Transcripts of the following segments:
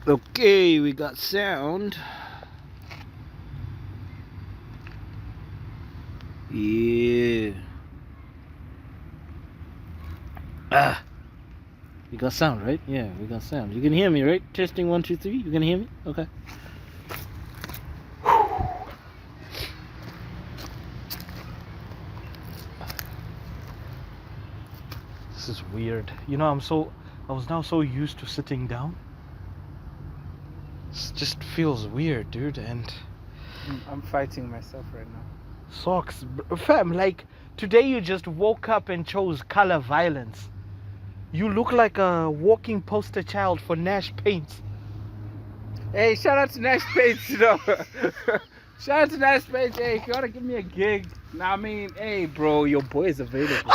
Okay, we got sound. Yeah. We got sound, right? Yeah, we got sound. You can hear me, right? Testing 1, 2, 3. You can hear me? Okay. This is weird. You know, I was now so used to sitting down. It just feels weird, dude. And I'm fighting myself right now. socks, fam. Like today, you just woke up and chose color violence. You look like a walking poster child for Nash Paints. Hey, shout out to Nash Paints, you know. Shout out to Nash Paints. Hey, if you wanna give me a gig, I mean, hey, bro, your boy is available.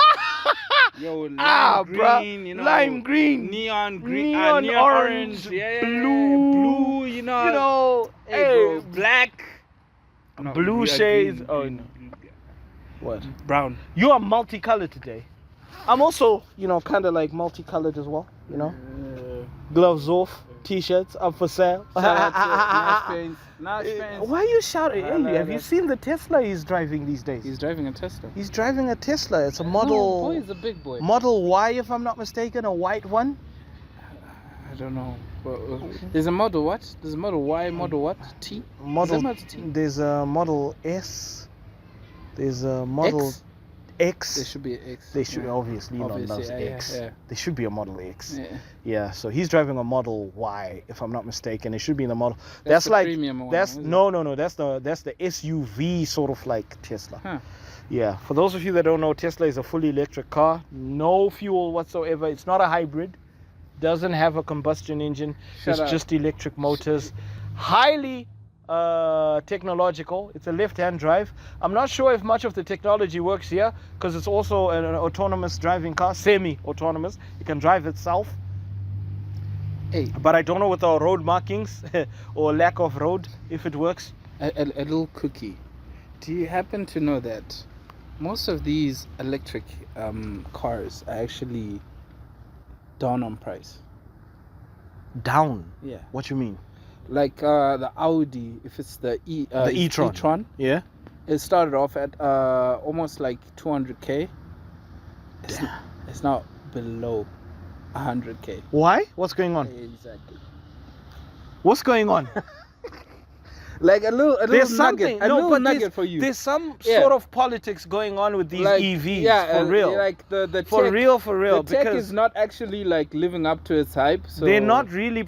Yo, lime green, you know, lime green, neon green, neon orange, yeah, blue, you know, hey, bro, bro, black, blue shades. Green. What? Brown. You are multicolored today. I'm also, kind of like multicolored as well. Gloves off, t-shirts up for sale. Shout out to Nash Paints. Nash Paints. Why are you shouting? Hey, have you seen the Tesla he's driving these days? He's driving a Tesla. He's driving a Tesla. It's a model. Oh, boy, he's a big boy. Model Y, if I'm not mistaken, a white one. I don't know. There's a model what? There's a model Y, model what? T? Model T? There's a model S. There's a model X. There should be an X. They should obviously not loves X. Yeah. There should be a model X. Yeah. Yeah. So he's driving a model Y, if I'm not mistaken. It should be in the model. That's the like premium one, that's no. That's the SUV sort of like Tesla. Huh. Yeah. For those of you that don't know, Tesla is a fully electric car, no fuel whatsoever. It's not a hybrid. Doesn't have a combustion engine. It's just electric motors. Highly technological. It's a left-hand drive. I'm not sure if much of the technology works here because it's also an autonomous driving car, semi-autonomous. It can drive itself. Hey, but I don't know with our road markings or lack of road if it works. A little cookie. Do you happen to know that most of these electric cars are actually down on price? Down? Yeah. What you mean? Like the Audi, if it's the e-tron, yeah, it started off at almost like 200k. It's now below 100k. Why? What's going on? Exactly. What's going on? Like a little nugget for you. There's some sort of politics going on with these EVs. Yeah, for real. Like the tech, for real. The tech is not actually like living up to its hype. So they're not really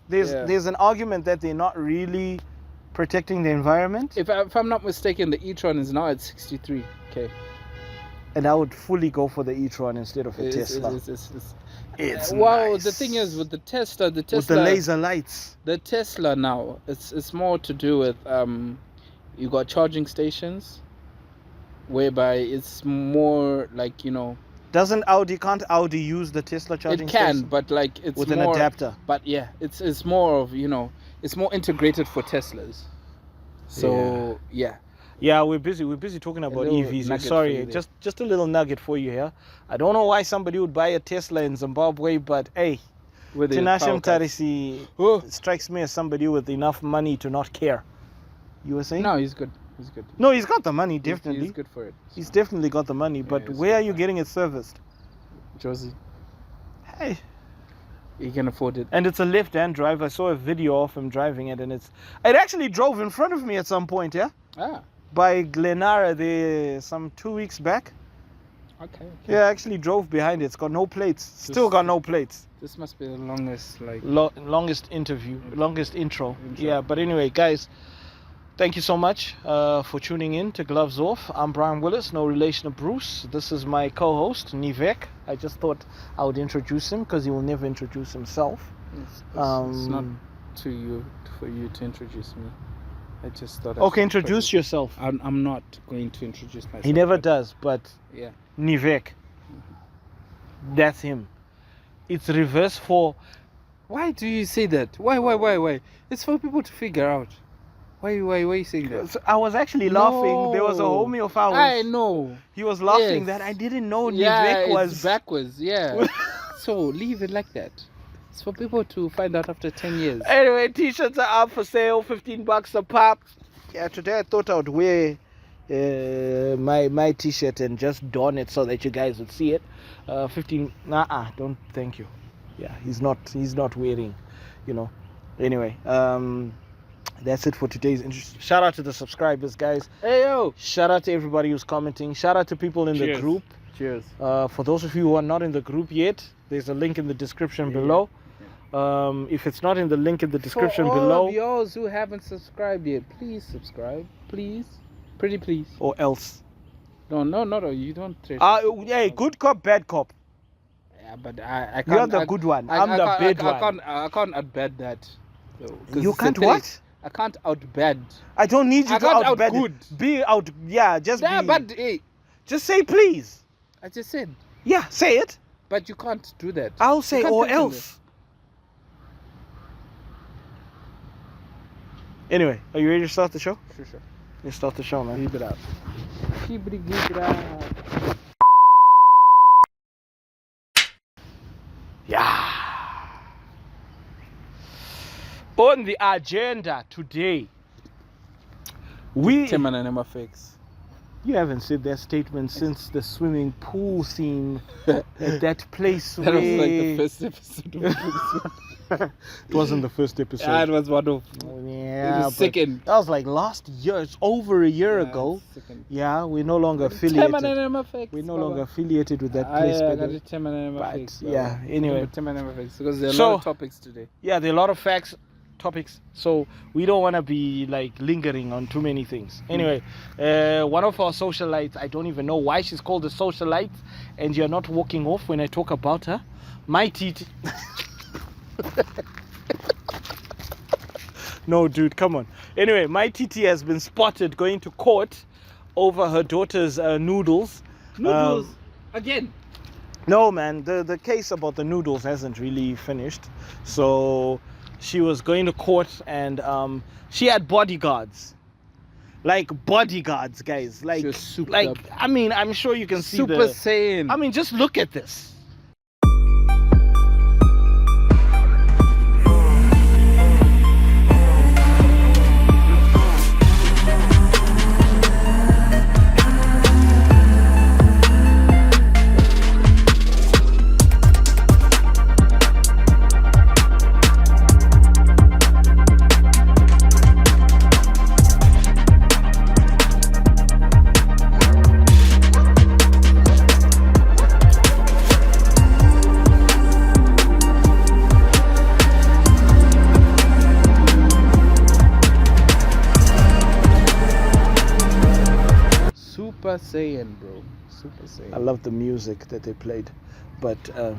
there's an argument that they're not really protecting the environment. If I'm not mistaken, the e-tron is now at 63k. And I would fully go for the e-tron instead of a Tesla. It's well, nice. The thing is with the Tesla with the laser lights. The Tesla now, it's more to do with you got charging stations, whereby it's more like Can't Audi use the Tesla charging station? It can, but like it's with more, an adapter. But yeah, it's more of it's more integrated for Teslas. So yeah. Yeah, we're busy talking about EVs. Sorry, just a little nugget for you here. I don't know why somebody would buy a Tesla in Zimbabwe, but hey, Tinashe Mutarisi strikes me as somebody with enough money to not care. You were saying? No, he's good. No, he's got the money, definitely. He's good for it. He's definitely got the money, but where are you getting it serviced? Josie. Hey. He can afford it. And it's a left-hand drive. I saw a video of him driving it, and it actually drove in front of me at some point, yeah? Ah. By Glenara there some 2 weeks back. Okay. Yeah, I actually drove behind it. It's got no plates. Still got no plates. This must be the longest longest intro. Yeah, but anyway, guys, thank you so much for tuning in to Gloves Off. I'm Brian Willis, no relation to Bruce. This is my co-host, Nivek. I just thought I would introduce him because he will never introduce himself. It's not for you to introduce me. I just thought. Okay, introduce yourself. I'm not going to introduce myself. He never does, but yeah. Nivek. That's him. It's reverse for. Why do you say that? Why? It's for people to figure out. Why are you saying that? So I was actually laughing. There was a homie of ours. I know. He was laughing that I didn't know Nivek was backwards. Yeah. So leave it like that. It's for people to find out after 10 years. Anyway, t-shirts are up for sale, $15 a pop. Yeah, today I thought I would wear my t-shirt and just don it so that you guys would see it. 15. Don't. Thank you. Yeah, he's not wearing. Anyway, that's it for today's interest. Shout out to the subscribers, guys. Hey yo! Shout out to everybody who's commenting. Shout out to people in the group. Cheers. For those of you who are not in the group yet, there's a link in the description below. If it's not in the link in the description for all below, of y'all who haven't subscribed yet, please subscribe, please, pretty please. or else. No, you don't. Yeah, good cop, bad cop. Yeah, but I can't. You're the good one. I'm the bad one. I can't outbad that. You can't what? I can't outbad. I don't need you to outbad. Good. Be out. Yeah, just Yeah, be. but hey, Just say please. I just said. Yeah, say it. But you can't do that. I'll say You can't or continue. else. Anyway, are you ready to start the show? Sure. Let's start the show, man. Keep it up. Keep it up. Yeah. On the agenda today, Tim and Niveks. You haven't said that statement since the swimming pool scene at that place That where... was like the first episode of this. It wasn't the first episode. Yeah, it was one of. Yeah, the second. That was like last year. It's over a year ago. Second. Yeah, we're no longer Tim and affiliated. Niveks. We're no longer affiliated with that place. I by got the- it, Tim and Niveks. But, yeah, anyway. Tim and Niveks, because there are a lot of topics today. Yeah, there are a lot of topics, so we don't want to be like lingering on too many things. Anyway, one of our socialites, I don't even know why she's called a socialite, and you're not walking off when I talk about her. Mai TT. No, dude, come on. Anyway, Mai TT has been spotted going to court over her daughter's noodles. Noodles again. No, man, the case about the noodles hasn't really finished. So she was going to court, and she had bodyguards. Like bodyguards, guys. Like, She was souped like up. I mean, I'm sure you can see Super Saiyan. I mean, just look at this. Super Saiyan, bro. Super Saiyan. I love the music that they played, but I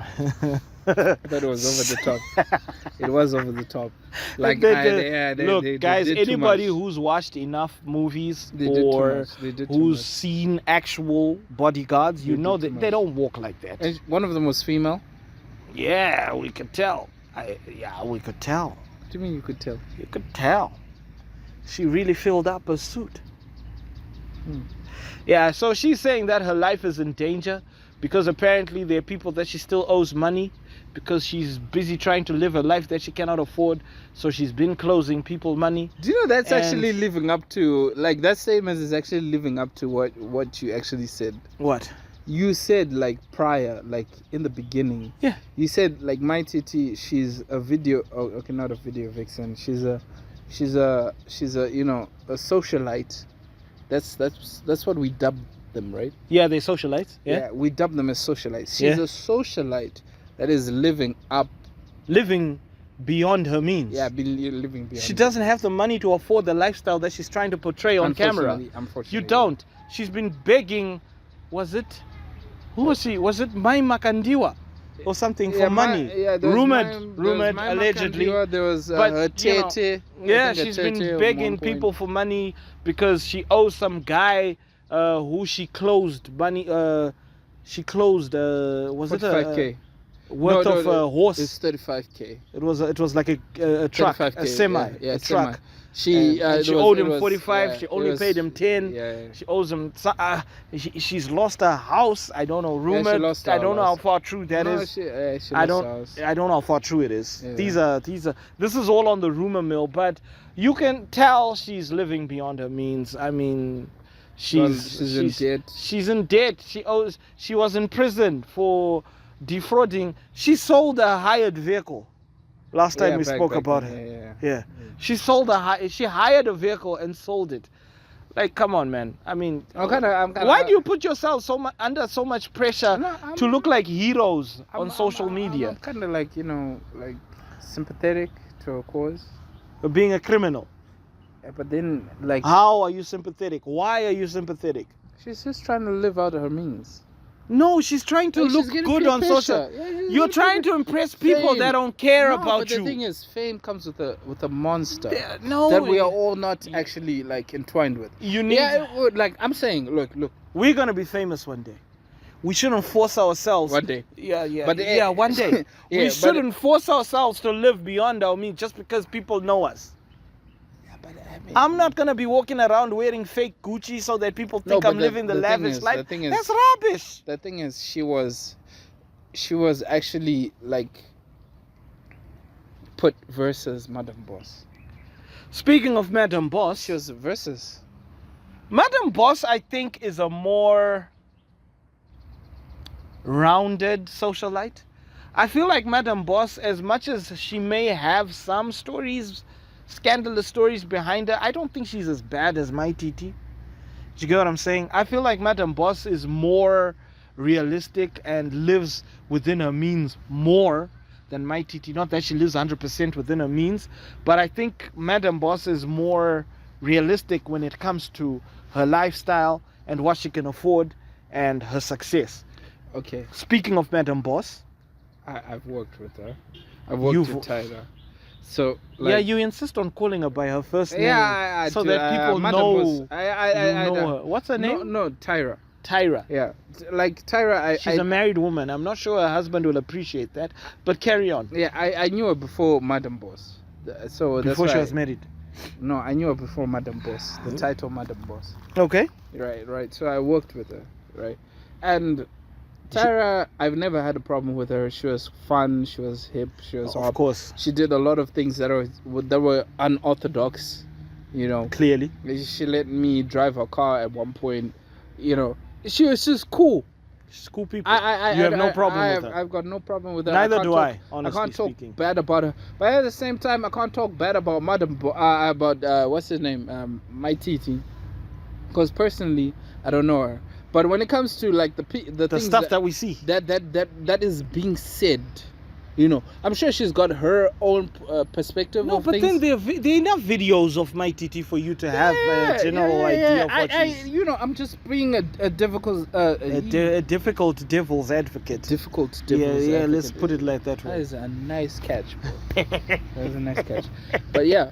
thought it was over the top. It was over the top. Like, look, guys, they did too anybody much. who's watched enough movies They did too or much. They did too who's much. seen actual bodyguards, you They know did too that they much. don't walk like that. And one of them was female. Yeah, we could tell. We could tell. What do you mean you could tell? You could tell. She really filled up her suit. Yeah, so she's saying that her life is in danger because apparently there are people that she still owes money because she's busy trying to live a life that she cannot afford. So she's been closing people money. Do you know that's And- actually living up to, like, that statement is actually living up to what you actually said. What? You said, like, prior, like in the beginning. Yeah. You said, like, Mai TT, she's a video. Oh, okay, not a video vixen. She's a you know, a socialite. That's what we dub them, right? Yeah, they're socialites. Yeah. We dub them as socialites. She's Yeah. a socialite that is living up. Living beyond her means. Yeah, living beyond. She doesn't have the money to afford the lifestyle that she's trying to portray on camera. Unfortunately, You don't. She's been begging. Was it? Who was she? Was it Mai Makandiwa or something for money? Rumored, allegedly. There was But, her you know, tete. Yeah, she's been begging people for money because she owes some guy who she closed money. She closed. Was it 45K. worth of a horse. It's 35K. It was like a truck, 35K, a semi, yeah, a semi. truck. She owed him 45. She only paid him 10. Yeah. She owes him. She's lost her house. I don't know. Rumored. she lost her I don't know how house. far true that is. She I lost don't. her house. I don't know how far true it is. Yeah. These are. This is all on the rumor mill, but you can tell she's living beyond her means. I mean, she's in debt. She's in debt. She was in prison for defrauding. She sold a hired vehicle. Last time we spoke about her. Yeah. She she hired a vehicle and sold it. Like, come on, man. I mean, why do you put yourself under so much pressure to look like heroes on social media? I'm kind of like, like sympathetic to a cause. Being a criminal. Yeah, but then, like... How are you sympathetic? Why are you sympathetic? She's just trying to live out her means. No, she's trying to look good on social. You're trying to impress people that don't care about you. But the thing is, fame comes with a monster no, that we are all not actually like entwined with. You need. Yeah, like I'm saying, look. We're gonna be famous one day. We shouldn't force ourselves. One day. Yeah. But one day. We shouldn't force ourselves to live beyond our means just because people know us. I'm not gonna be walking around wearing fake Gucci so that people think I'm living the lavish life. That's rubbish. The thing is, she was actually like put versus Madam Boss. Speaking of Madam Boss, she was versus. Madam Boss, I think, is a more rounded socialite. I feel like Madam Boss, as much as she may have some scandalous stories behind her, I don't think she's as bad as Mai TT. Do you get what I'm saying? I feel like Madam Boss is more realistic and lives within her means more than Mai TT. Not that she lives 100% within her means, but I think Madam Boss is more realistic when it comes to her lifestyle and what she can afford and her success. Okay. Speaking of Madam Boss, I've worked with her. I've worked with Tylas. So you insist on calling her by her first name, so that people Madam know. Boss. I know her. What's her name? No, Tyra. Tyra. Yeah, like Tyra. She's a married woman. I'm not sure her husband will appreciate that, but carry on. Yeah, I knew her before Madam Boss. So before she was married. No, I knew her before Madam Boss. The title Madam Boss. Okay. Right. So I worked with her, right, and Tyra, I've never had a problem with her. She was fun. She was hip. She was of course. She did a lot of things that were unorthodox. Clearly. She let me drive her car at one point. She was just cool. She's cool people. You have no problem with her. I've got no problem with her. Neither do I. Honestly, I can't talk bad about her, but at the same time, I can't talk bad about what's his name, Mai TT, because personally, I don't know her. But when it comes to like the things stuff that we see, that is being said, I'm sure she's got her own perspective. No, of but things. then there are enough videos of Mai TT for you to have a general idea of what she's. I'm just being a difficult difficult devil's advocate. Difficult devil's advocate. Let's put it like that way. That is a nice catch, bro. That is a nice catch. But yeah,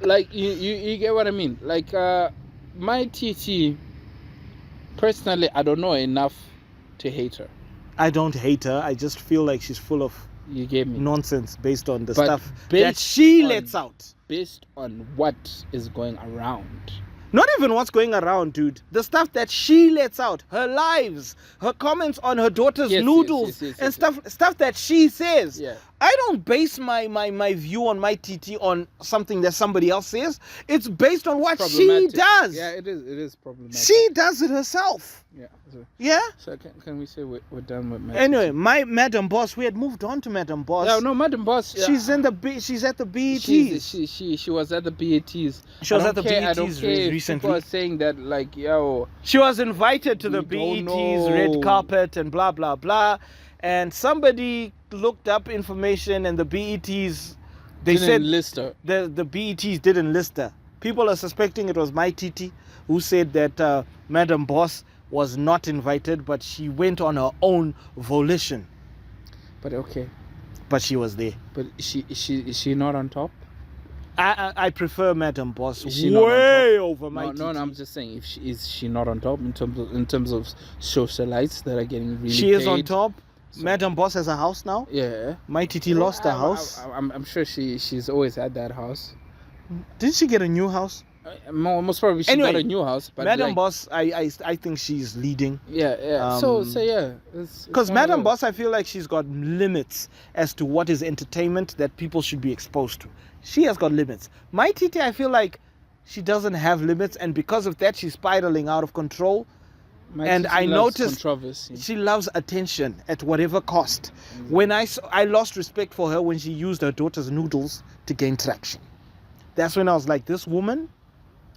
like you get what I mean. Like Mai TT. Personally, I don't know enough to hate her. I don't hate her. I just feel like she's full of nonsense based on the stuff that she lets out. Based on what is going around. Not even what's going around, dude. The stuff that she lets out. Her lives. Her comments on her daughter's noodles. And stuff that she says. Yeah. I don't base my view on Mai TT on something that somebody else says. It's based on what she does. Yeah, it is problematic. She does it herself. Yeah. Yeah? So can we say we're done with Mai Anyway, TT? Madam Boss, we had moved on to Madam Boss. Yeah, no, Madam Boss. Yeah. She's at the BETs. She was at the BETs. She was at the BETs recently. People are saying that like, yo. She was invited to the BETs red carpet and blah blah blah, and somebody looked up information and the BETs said list her. The BETs didn't list her. People are suspecting it was Mai TT who said that Madam Boss was not invited, but she went on her own volition. But okay. But she was there. But is she not on top? I prefer Madam Boss way over Mai TT. No, I'm just saying, is she not on top in terms of socialites that are getting really She is on top. So, Madam Boss has a house now. yeah. Mai TT lost a house. I'm sure she's always had that house. Did she get a new house? Most probably she Anyway, got a new house. But Madam like, Boss, I think she's leading. Yeah. So yeah. Because Madam Boss, I feel like she's got limits as to what is entertainment that people should be exposed to. She has got limits. Mai TT, I feel like she doesn't have limits, and because of that, she's spiraling out of control. And I noticed she loves attention at whatever cost. Exactly. When I lost respect for her when she used her daughter's noodles to gain traction. That's when I was like, this woman,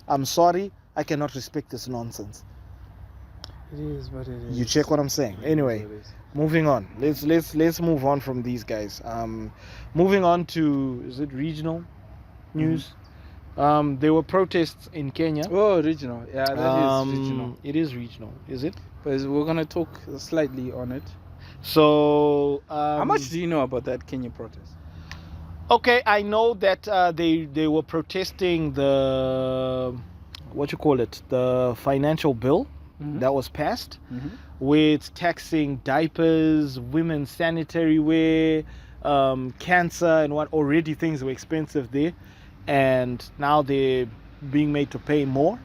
I'm sorry, I cannot respect this nonsense. It is what it is. You check what I'm saying. Anyway, moving on. Let's move on from these guys. Moving on to, is it regional news? There were protests in Kenya. Oh, regional. Yeah, that is regional. It is regional, is it? But we're gonna talk slightly on it. So, how much do you know about that Kenya protest? Okay, I know that they were protesting the the financial bill that was passed with taxing diapers, women's sanitary wear, cancer, and what already things were expensive there, and now they're being made to pay more.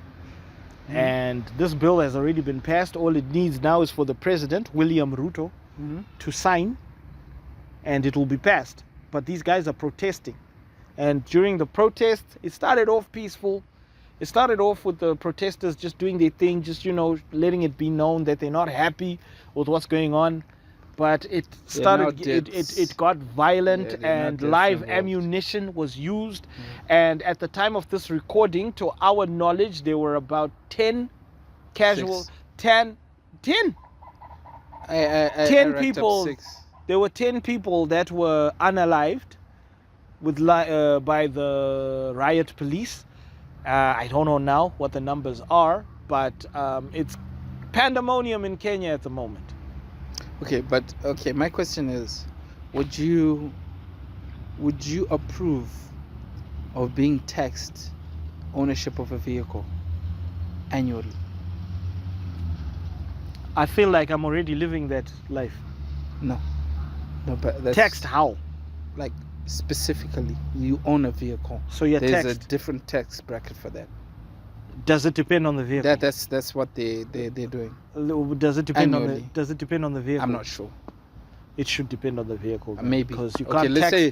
And this bill has already been passed. All it needs now is for the president, William Ruto, to sign, and it will be passed. But these guys are protesting, and during the protest, it started off peaceful. It started off with the protesters just doing their thing, just letting it be known that they're not happy with what's going on. But it started, it got violent, and live ammunition was used. And at the time of this recording, to our knowledge, there were about 10 casual, 10 people. There were 10 people that were unalived by the riot police. I don't know now what the numbers are, but it's pandemonium in Kenya at the moment. Okay, my question is, would you approve of being taxed ownership of a vehicle annually? I feel like I'm already living that life. No, but that's taxed how? Like specifically, you own a vehicle, so you're taxed. There's a different tax bracket for that. Does it depend on the vehicle? That's what they're doing. Does it depend annually. Does it depend on the vehicle? I'm not sure. It should depend on the vehicle. Maybe, because you can't let's say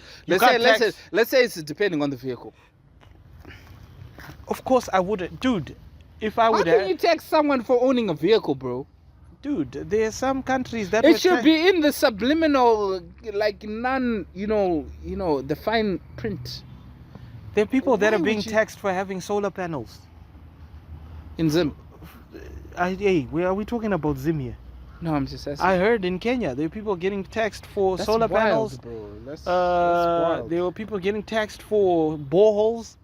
it's depending on the vehicle. Of course, I wouldn't, dude. If I would, how can you tax someone for owning a vehicle, bro? Dude, there are some countries that it should be in the subliminal, like the fine print. There are people that are being taxed for having solar panels. In Zim. Hey, are we talking about Zim here? No, I'm just asking. I heard in Kenya there are people getting taxed for solar panels. Bro. That's wild. There were people getting taxed for boreholes.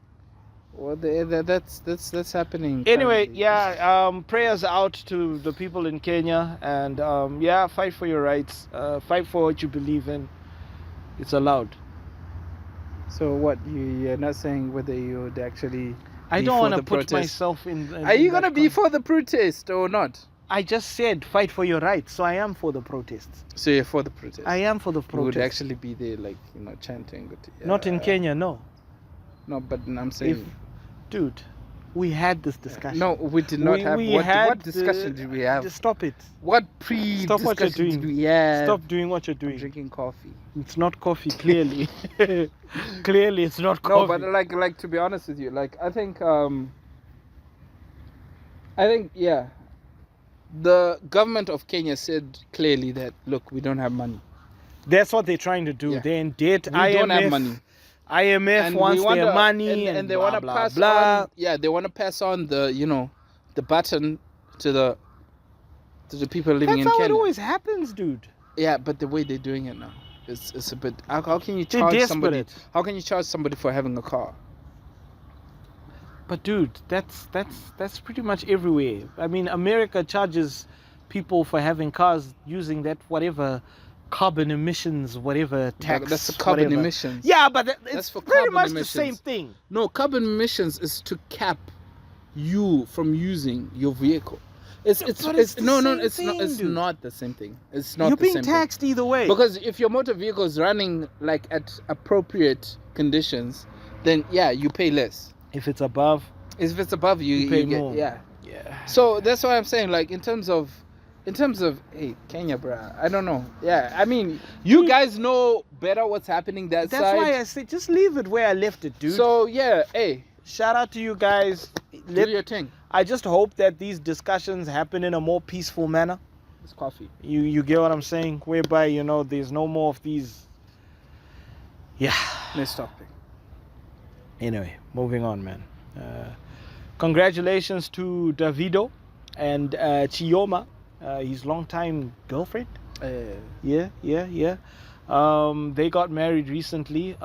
Well, that's happening. Anyway, currently. prayers out to the people in Kenya, and fight for your rights. Fight for what you believe in. It's allowed. So what? You're not saying whether you would actually. I don't want to put myself in. Are you gonna be for the protest or not? I just said fight for your rights, so I am for the protests. So you're for the protest? I am for the protest. You would actually be there, like chanting. Not in Kenya, no. No, but I'm saying. Dude, we had this discussion. No, we did not have. What discussion did we have? Stop it. What Stop what you're doing. did we have? Stop doing what you're doing. I'm drinking coffee. It's not coffee, clearly. Clearly, it's not coffee. No, but like to be honest with you, I think the government of Kenya said clearly that look, we don't have money. That's what they're trying to do. Yeah. They're in debt. We don't have money. IMF wants their money, and they want to pass on. Yeah, they want to pass on the the baton to the people living in Kenya. That's how it always happens, dude. Yeah, but the way they're doing it now, it's a bit. How can you charge somebody? How can you charge somebody for having a car? But dude, that's pretty much everywhere. I mean, America charges people for having cars using that whatever carbon emissions, whatever tax. That's the carbon emissions. Yeah, but it's for pretty much emissions. the same thing. No, carbon emissions is to cap you from using your vehicle. It's But it's the no, same it's not. thing, It's dude. not the same thing. It's not You're the being same thing. taxed either way. Because if your motor vehicle is running like at appropriate conditions, then yeah, you pay less. if it's above, If it's above you pay get, more. yeah. yeah. So that's why I'm saying, like, in terms of hey, Kenya, bruh, I don't know. Yeah, I mean, you guys know better what's happening that That's side. why I said just leave it where I left it, dude. So yeah, hey, shout out to you guys. do your thing. I just hope that these discussions happen in a more peaceful manner. It's coffee. You get what I'm saying? Whereby, you know, there's no more of these. Yeah. Next topic. Anyway, moving on, man. Congratulations to Davido and Chioma, his longtime girlfriend. Yeah. They got married recently.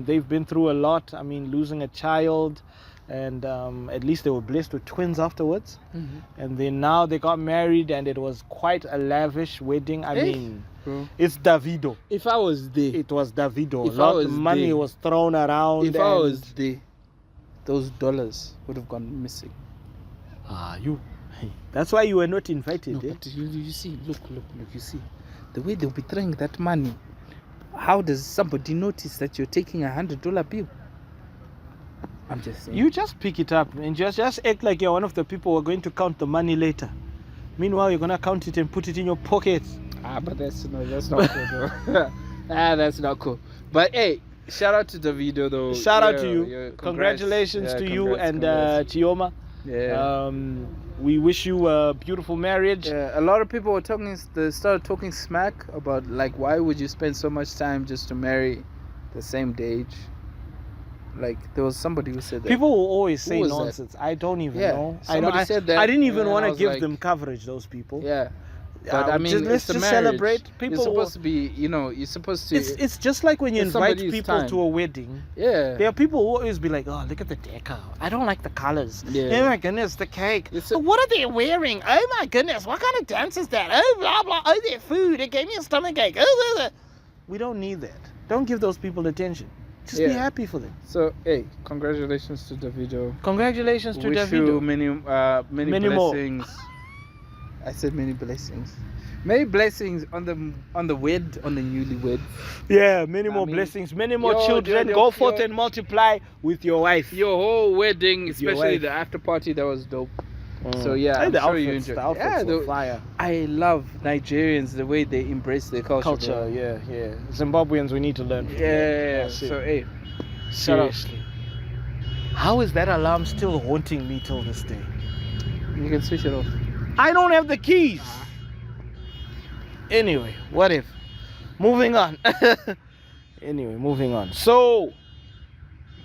They've been through a lot. I mean, losing a child, and at least they were blessed with twins afterwards. Mm-hmm. And then now they got married, and it was quite a lavish wedding. I mean, bro. it's Davido. If I was there, It was Davido. If A lot I of was money there- was thrown around. if I was there, those dollars would have gone missing. That's why you were not invited. No, eh? but you see, look, you see, the way they'll be throwing that money. How does somebody notice that you're taking $100 bill? I'm just saying. You just pick it up and just act like you're one of the people who are going to count the money later. Meanwhile, you're gonna count it and put it in your pocket. But that's not cool though. That's not cool. But hey, shout out to Davido though. Shout out to Yeah, you. yeah, congrats. Congratulations Yeah, to you congrats, and congrats. Chioma. Yeah. We wish you a beautiful marriage. Yeah, a lot of people were they started talking smack about like, why would you spend so much time just to marry the same age? Like, there was somebody who said that. People will always say was that? nonsense. I don't even Yeah, know. somebody said that, I didn't even and want I to was give like- them coverage. Those people. Yeah. But I mean, let's it's a just marriage. celebrate. People. You're supposed to be, you're supposed to. It's just like when you it's invite somebody's people time. to a wedding. Yeah. There are people who always be like, oh, look at the decor. I don't like the colors. Yeah. Oh my goodness, the cake. It's a- What are they wearing? Oh my goodness, what kind of dance is that? Oh, blah, blah. Oh, their food. It gave me a stomach ache. Oh, blah, blah. We don't need that. Don't give those people attention. Just be Yeah. happy for them. So hey, congratulations to Davido. Congratulations to Wish Davido. you many Many more. blessings. I said many blessings. Many blessings on the newlywed. Yeah, many I more mean, blessings, many more your- children. your- Go forth your- and multiply with your wife. Your whole wedding, With your especially wife. the after party, that was dope. Mm. So yeah, Hey, I'm the sure you outfits, enjoyed. the outfits Yeah, were the- fire. I love Nigerians, the way they embrace their culture. Culture, bro. yeah. Zimbabweans, we need to learn. From that. Yeah. That's it. So hey, Seriously. How is that alarm still haunting me till this day? you can switch it off. I don't have the keys. Anyway, what if? Moving on. Moving on. So,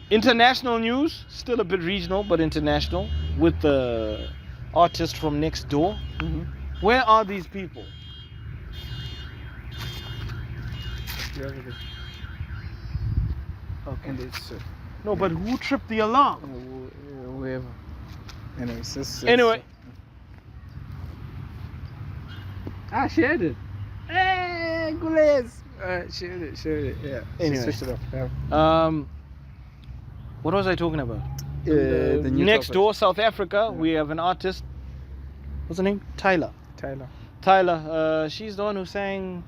international news, still a bit regional, but international, with the artist from next door. Mm-hmm. Where are these people? Okay. And it's No, but who tripped the alarm? whoever. Anyways, Anyway. shared it. Hey, Gules. Shared it. Yeah. Anyway. Switch it off. Yeah. What was I talking about? The new Next topic. door, South Africa, Yeah. we have an artist. What's her name? Tyler. Tyler. She's the one who sang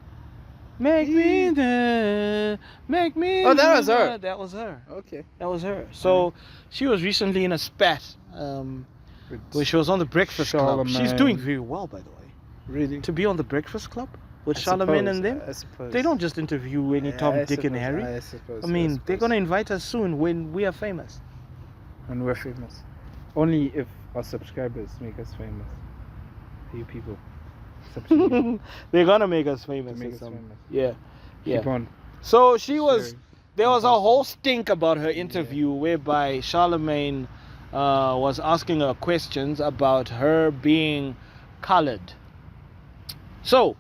"Make Me There, Make Me." Oh, that was her. There." That was her. Okay. That was her. So she was recently in a spat where she was on the Breakfast Club. She's Charlemagne. doing very well, by the way. Really? To be on the Breakfast Club with I Charlemagne suppose, and them, I suppose. they don't just interview any Tom, I Dick, and suppose, Harry. I suppose. I mean, they're suppose. gonna invite us soon when we are famous. And we're famous. Only if our subscribers make us famous. You people. Subscribe. They're gonna make us famous. Make or us something. famous. Yeah. Yeah. Keep on. So she was. sharing. There was a whole stink about her interview whereby Charlemagne was asking her questions about her being colored. So,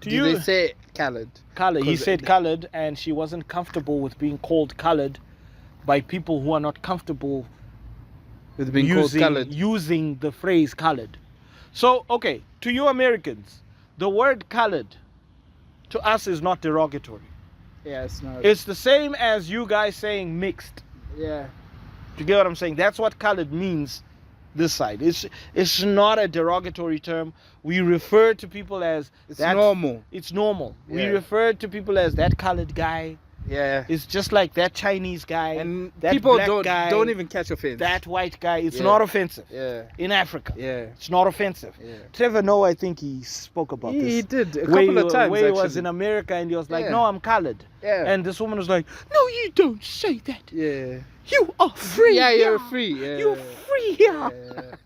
to Did you, they say colored? colored. He 'Cause said colored, and she wasn't comfortable with being called colored by people who are not comfortable With being called colored. using the phrase colored. So, okay, to you Americans, the word colored to us is not derogatory. Yeah, it's not. It's the same as you guys saying mixed. Yeah. Do you get what I'm saying? That's what colored means this side. It's not a derogatory term. We refer to people as It's normal. It's normal. We Yeah. refer to people as that colored guy. Yeah. It's just like that Chinese guy. And that people black guy, don't even catch offense. that white guy. It's Yeah. not offensive. Yeah. In Africa. Yeah. It's not offensive. Yeah. Trevor Noah, I think he spoke about this. He did a Where couple of times. Where he was actually. in America and he was like, Yeah. no, I'm colored. Yeah. And this woman was like, no, you don't say that. Yeah. You are free. Yeah, you're here. free. Yeah. You're free here.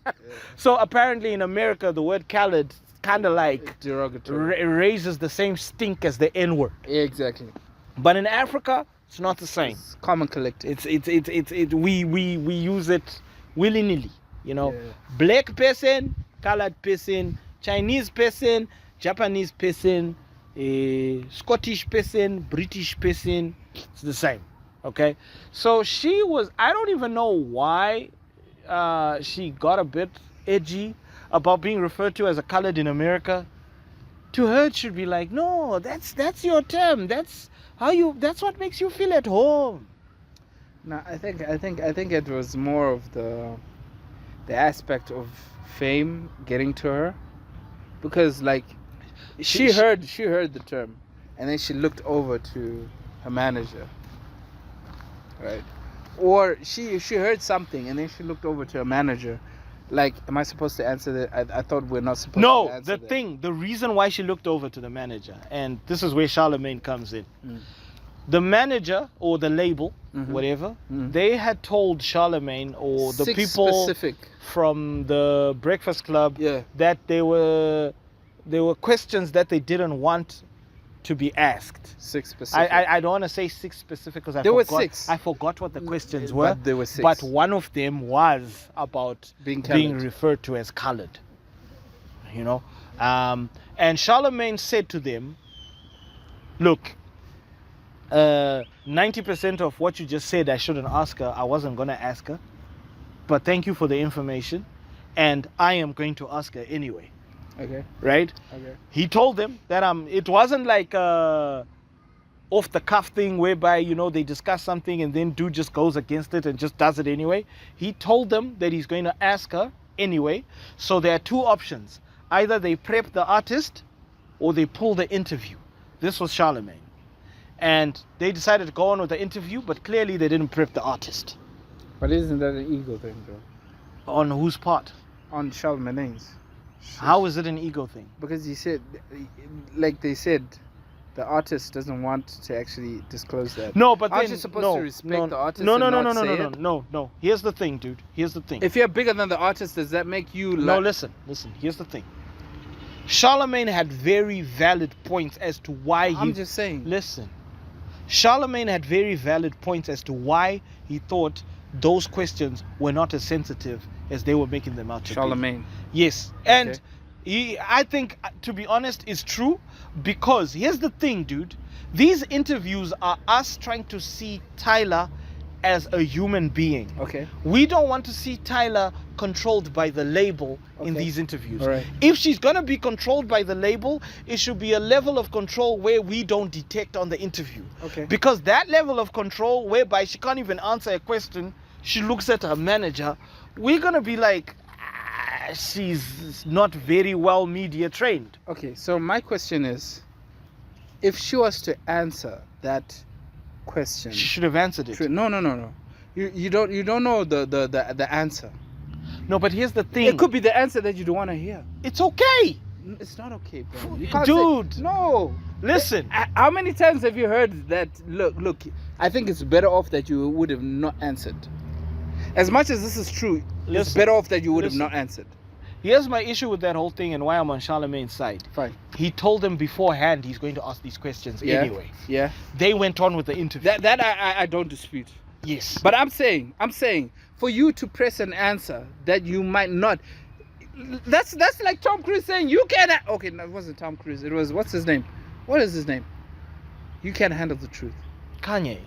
Yeah. So apparently in America, the word colored kind of like Derogatory. raises the same stink as the N-word. Yeah, exactly. But in Africa, it's not the same. It's common collective. We use it willy-nilly, you know. Yeah. Black person, colored person, Chinese person, Japanese person, Scottish person, British person, it's the same. Okay, so she was, I don't even know why she got a bit edgy about being referred to as a colored in America. To her, it should be like, no, that's your term. That's what makes you feel at home. No, I think it was more of the aspect of fame getting to her, because like she heard the term, and then she looked over to her manager, right? Or she heard something, and then she looked over to her manager. Like, am I supposed to answer that? I thought we're not supposed to answer that. The reason why she looked over to the manager, and this is where Charlemagne comes in. Mm. The manager or the label, Mhm. whatever, Mhm. they had told Charlemagne or the Six people specific. from the Breakfast Club Yeah. that there were questions that they didn't want to be asked. 6 specific. I don't want to say 6 specific because There were 6. I forgot what the questions were. But there were 6. But one of them was about Being being colored. referred to as colored. You know? And Charlemagne said to them, look, 90% of what you just said I shouldn't ask her. I wasn't going to ask her. But thank you for the information. And I am going to ask her anyway. Okay. Right? Okay. He told them that it wasn't like off the cuff thing whereby, you know, they discuss something and then dude just goes against it and just does it anyway. He told them that he's going to ask her anyway. So there are 2 options. Either they prep the artist or they pull the interview. This was Charlemagne. And they decided to go on with the interview, but clearly they didn't prep the artist. But isn't that an ego thing, though? On whose part? On Charlemagne's. How is it an ego thing? Because he said, like they said, the artist doesn't want to actually disclose that. No, but Aren't then you supposed to respect the artist? No, and no, no, not no, say no, it? no. Here's the thing, dude. Here's the thing. If you're bigger than the artist, does that make you? No, listen. Here's the thing. Charlemagne had very valid points as to why I'm just saying. Listen. Charlemagne had very valid points as to why he thought those questions were not as sensitive as they were making them out to be. Charlemagne. Yes, and Okay. I think, to be honest, it's true, because here's the thing, dude. These interviews are us trying to see Tyler as a human being. Okay. We don't want to see Tyler controlled by the label in Okay. these interviews. All right. If she's going to be controlled by the label, it should be a level of control where we don't detect on the interview. Okay. Because that level of control whereby she can't even answer a question, she looks at her manager, we're going to be like, she's not very well media trained. Okay. So my question is, if she was to answer that question, She should have answered it. No. You don't know the answer. No, but here's the thing. It could be the answer that you don't want to hear. It's okay. It's not okay, bro. You can't Dude. say, no. Listen. How many times have you heard that? Look. I think it's better off that you would have not answered. As much as this is true, it's Listen. better off that you would have Listen. not answered. Here's my issue with that whole thing and why I'm on Charlemagne's side. Fine. He told them beforehand he's going to ask these questions Yeah. anyway. Yeah. They went on with the interview. That I don't dispute. Yes. But I'm saying, for you to press an answer that you might not. That's like Tom Cruise saying you can't. Okay, no, it wasn't Tom Cruise. It was, what's his name? What is his name? You can't handle the truth. Kanye.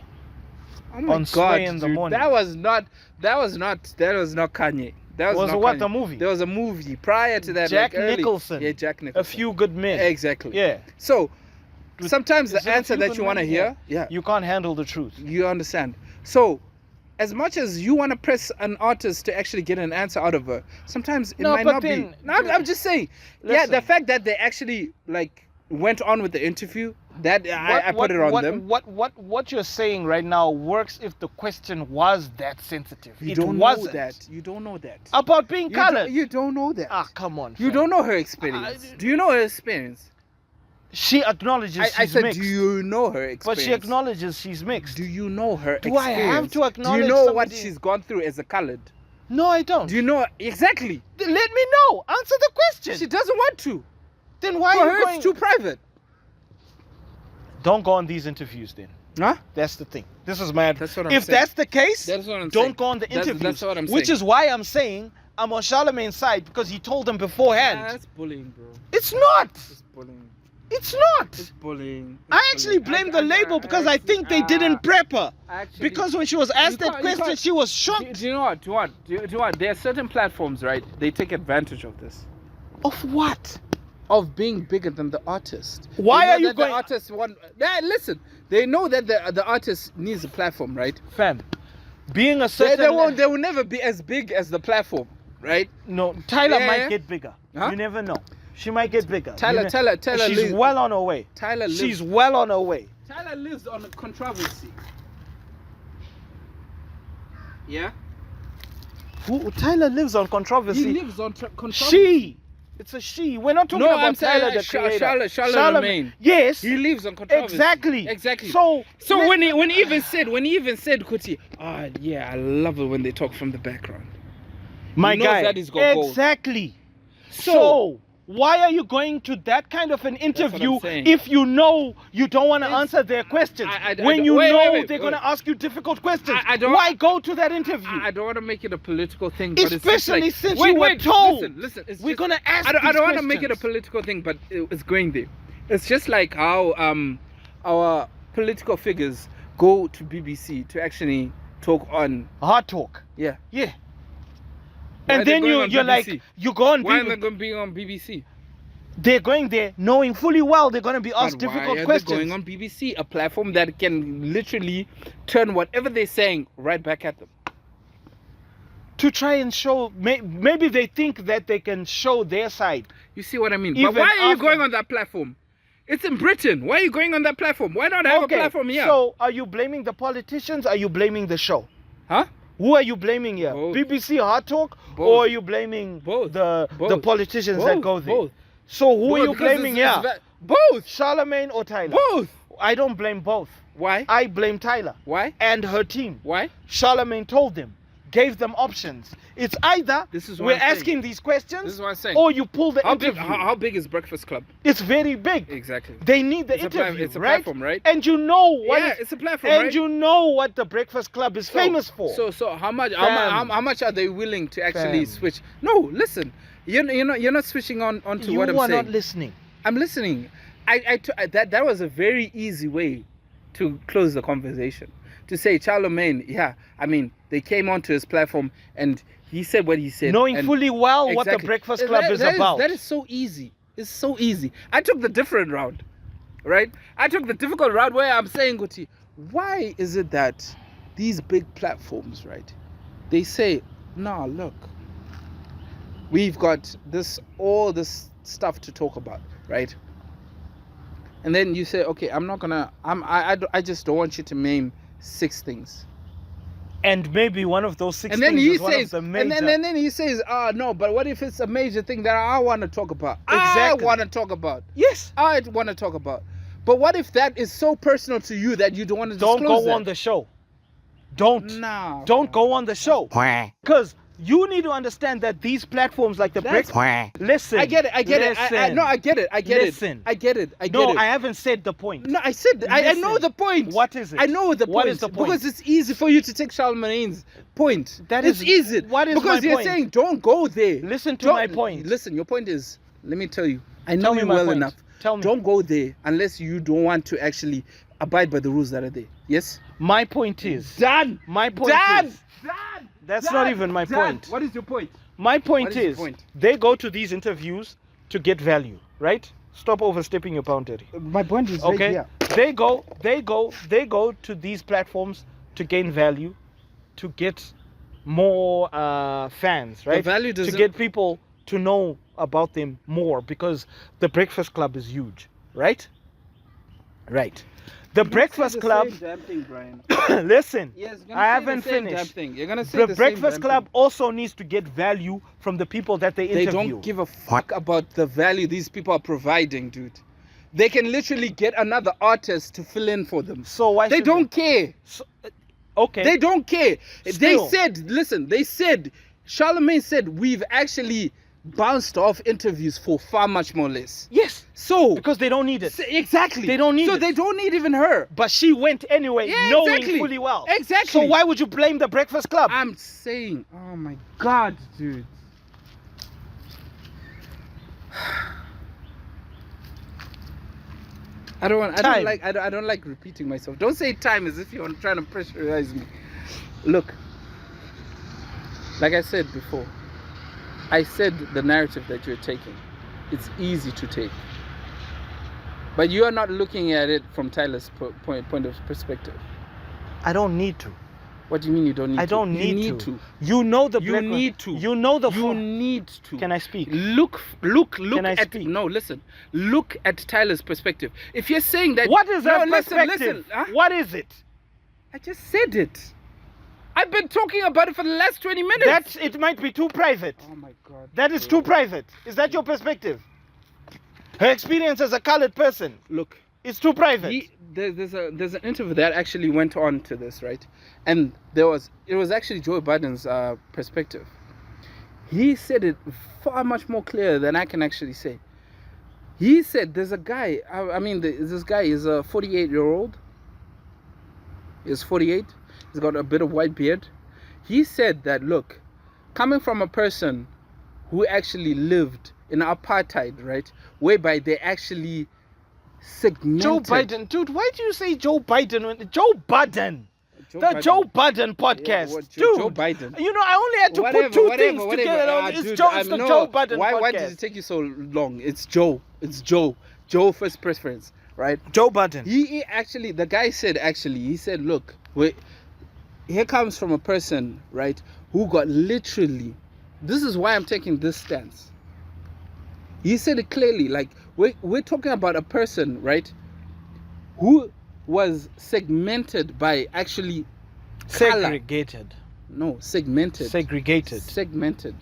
Oh my On God, Sway in the dude, Morning. that was not Kanye. That was not what, Kanye. the movie? There was a movie prior to that. Jack like early. Nicholson. Yeah, Jack A Nicholson. Few Good Men. Exactly. Yeah. So sometimes Is it the A answer Few that Good you want to Men? hear, yeah, You can't handle the truth. you understand. So as much as you want to press an artist to actually get an answer out of her, sometimes it might but not then, be. No, I'm just saying. Yeah, the listen. fact that they actually like went on with the interview, that I put it on them. What you're saying right now works if the question was that sensitive. You it don't wasn't. know that. You don't know that. About being colored. You don't know that. Ah, come on. You fam. don't know her experience. Do you know her experience? She acknowledges I she's said, mixed. do you know her experience? But she acknowledges she's mixed. Do you know her Do experience? I have to acknowledge Do you know what somebody- she's gone through as a colored? No, I don't. Do you know exactly? Let me know. Answer the question. She doesn't want to. Then why For are her, you going? it's too private. Don't go on these interviews then. Huh? That's the thing. This is my. That's what I'm if saying. that's the case, That's what I'm don't saying. go on the interviews. That's what I'm Which saying. is why I'm saying I'm on Charlemagne's side because he told them beforehand. That's bullying, bro. It's not. It's bullying. It's not. It's bullying. It's I actually bullying. blame the label because I think they didn't prep her. Actually, Because when she was asked that can't- question, can't- she was shocked. Do you know what? Do you know what? There are certain platforms, right? They take advantage of this. Of what? Of being bigger than the artist. Why They know are you that going- The artist want. Listen, they know that the artist needs a platform, right? Fam, being a certain... They will never be as big as the platform, right? No, Tyler Yeah, might yeah. get bigger. Huh? You never know. She might get bigger. Tyler She's lives- well on her way. Tyler lives. She's well on her way. Tyler lives on a controversy. Yeah. Tyler lives on controversy. He lives on controversy. She. It's a she. We're not talking No, about I'm saying Tyler, the creator. Charlemagne. Yes. He lives on controversy. Exactly. So let- when he even said Kuti, yeah, I love it when they talk from the background. my he knows guy. that he's got gold. Exactly. So- So why are you going to that kind of an what interview I'm saying. if you know you don't want to answer their questions? When you know they're going to ask you difficult questions, I don't- why go to that interview? I don't want to make it a political thing, but it's just Especially like, since you were told. Listen, it's We're just- gonna ask I these don't want to make it a questions. political thing, but it's going there. It's just like how our political figures go to BBC to actually talk on. Hard talk. Yeah. Yeah. Why And are they then going on you're like, BBC? you go on Why are BBC. they going to be on BBC? They're going there knowing fully well they're going to be asked But why difficult are questions. they going on BBC, a platform that can literally turn whatever they're saying right back at them? To try and show, maybe they think that they can show their side. You see what I mean? Even But why are you after- going on that platform? It's in Britain. Why are you going on that platform? Why not have a platform here? So are you blaming the politicians? Are you blaming the show? Huh? Who are you blaming here? Both. BBC Hard Talk, Both. or are you blaming Both. the Both. politicians that Both. go there? Both. So who are Both, you because blaming it's here? both. Charlemagne or Tyler? Both. I don't blame both. Why? I blame Tyler Why? and her team. Why? Charlemagne told them, gave them options. It's either This is what we're I'm saying. asking these questions, This is what I'm saying. or you pull the How big? interview. How big is Breakfast Club? It's very big. Exactly. They need the It's a interview, it's a right? platform, right? And you know what? Yeah, is- it's a platform, and right? you know what the Breakfast Club is famous for. So how much? Fam. How much are they willing to actually Fam. switch? No, listen. You're not switching onto you what I'm are saying. not listening. I'm listening. That was a very easy way to close the conversation. To say Charlemagne, yeah, I mean, they came onto his platform and he said what he said. Knowing and fully well what the Exactly. Breakfast Club is about. That is so easy. It's so easy. I took the different route, right? I took the difficult route where I'm saying, Guti, why is it that these big platforms, right? They say, nah, look, we've got all this stuff to talk about, right? And then you say, okay, I just don't want you to name 6 things. And maybe one of those 6 And then things he is one of says, the major. and then he says, no, but what if it's a major thing that I want to talk about? Exactly. I want to talk about. Yes. I want to talk about. But what if that is so personal to you that you don't want to disclose Don't go that? on the show. Don't. No. Don't go on the show. Because you need to understand that these platforms like the That's- Breakfast... Listen. I get it. I get it. No, I get it. I get Listen. it. I get it. I get No, it. I haven't said the point. No, I said I know Listen. the point. What is it? I know the point. What is the point? Because it's easy for you to take Charlemagne's point. That it's is- easy. what is because my you're point? saying don't go there. Listen to Don't- my point. Listen, your point is, let me tell you. I Tell know me you my well point. enough. Tell me. Don't go there unless you don't want to actually abide by the rules that are there. Yes? My point is... Done. My point Done. is... Done. That's Done. not even my Done. point. What is your point? My point What is your is, point? they go to these interviews to get value, right? Stop overstepping your boundary. My point is Okay? They go to these platforms to gain value, to get more fans, right? value to doesn't- get people to know about them more, because the Breakfast Club is huge, right? Right. The Breakfast Club. Damn thing, Brian. Listen, Yes, you're gonna I say haven't the same finished. Damn thing. You're gonna say The the Breakfast same Club damn also needs to get value from the people that they thing. They interview. don't give a fuck about the value these people are providing, dude. They can literally get another artist to fill in for them. So why They should don't care. So, okay. They don't care. Still. They said, listen, they said, Charlemagne said, we've actually bounced off interviews for far much more less. Yes, So, because they don't need it. exactly. They don't need so it. they don't need even her. But she went anyway, Yeah, knowing exactly. fully well. Exactly. So why would you blame the Breakfast Club? I'm saying, oh my God, dude. I don't like repeating myself. Don't say time as if you're trying to pressurize me. Look, like I said before, I said the narrative that you're taking, it's easy to take. But you are not looking at it from Tylas' point of perspective. I don't need to. What do you mean you don't need to? I don't You need to. You know the You Breakfast. need to. You know the. You need to. Can I speak? Look Can I at speak? no, listen. Look at Tyler's perspective. If you're saying that What is that perspective? Listen. Huh? What is it? I just said it. I've been talking about it for the last 20 minutes. It might be too private. Oh my God. That is too private. Is that your perspective? Her experience as a colored person. Look, It's too private. there's an interview that actually went on to this, right? And it was actually Joe Biden's perspective. He said it far much more clear than I can actually say. He said there's a guy. This guy is a 48-year-old. He's 48. He's got a bit of white beard. He said that, look, coming from a person who actually lived in apartheid, right, whereby they actually segmented. Joe Biden, dude. Why do you say Joe Biden? Joe Biden. Joe Biden podcast, dude. Joe Biden. You know, I only had to put two things together. It's Dude, Joe. It's the Joe Biden podcast. Why did it take you so long? It's Joe. Joe first preference, right? Joe Biden. He actually, the guy said, he said, look, here comes from a person, right, who got literally, this is why I'm taking this stance. He said it clearly, like, we're talking about a person, right, who was segmented by actually Segregated. color. No, segmented. Segmented.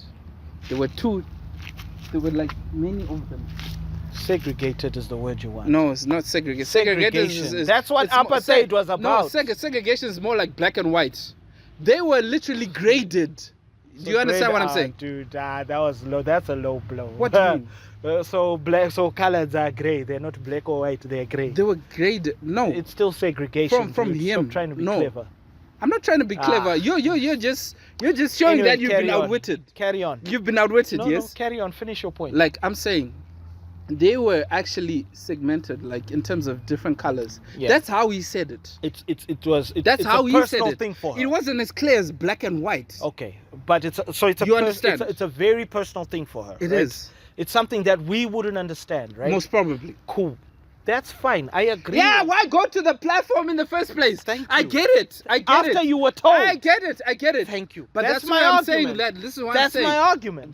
There were like many of them. Segregated is the word you want. No, it's not segregation. Segregation. That's what apartheid was about. No, segregation is more like black and white. They were literally graded. Do you understand what I'm saying? Dude, that was low. That's a low blow. What do you mean? So colors are grey. They're not black or white. They're grey. They were graded. No, it's still segregation. From dude. him. Stop trying to be No. clever. I'm not trying to be clever. You're just showing Anyway, that you've been carry on. outwitted. Carry on. You've been outwitted, No, yes. carry on. Finish your point. Like I'm saying, they were actually segmented, like in terms of different colors. Yeah. That's how he said it. That's it's how a he personal said it. thing for her. It wasn't as clear as black and white. Okay, but it's You understand? It's a very personal thing for her. It right? is. It's something that we wouldn't understand, right? Most probably. Cool. That's fine. I agree. Yeah, why go to the platform in the first place? Thank I you. get it. After you were told. I get it. Thank you. But that's my why I'm argument. saying that. This is why I'm That's saying. my argument.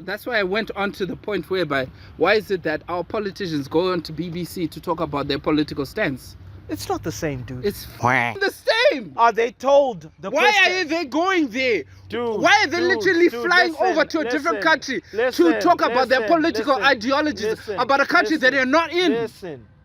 That's why I went on to the point whereby, why is it that our politicians go on to BBC to talk about their political stance? It's not the same, dude. It's the same. Are they told the Why president? are they going there? Dude, Why are they literally dude, flying listen, over to a different listen, country listen, to talk about their listen, political listen, ideologies listen, about a country that they're not in?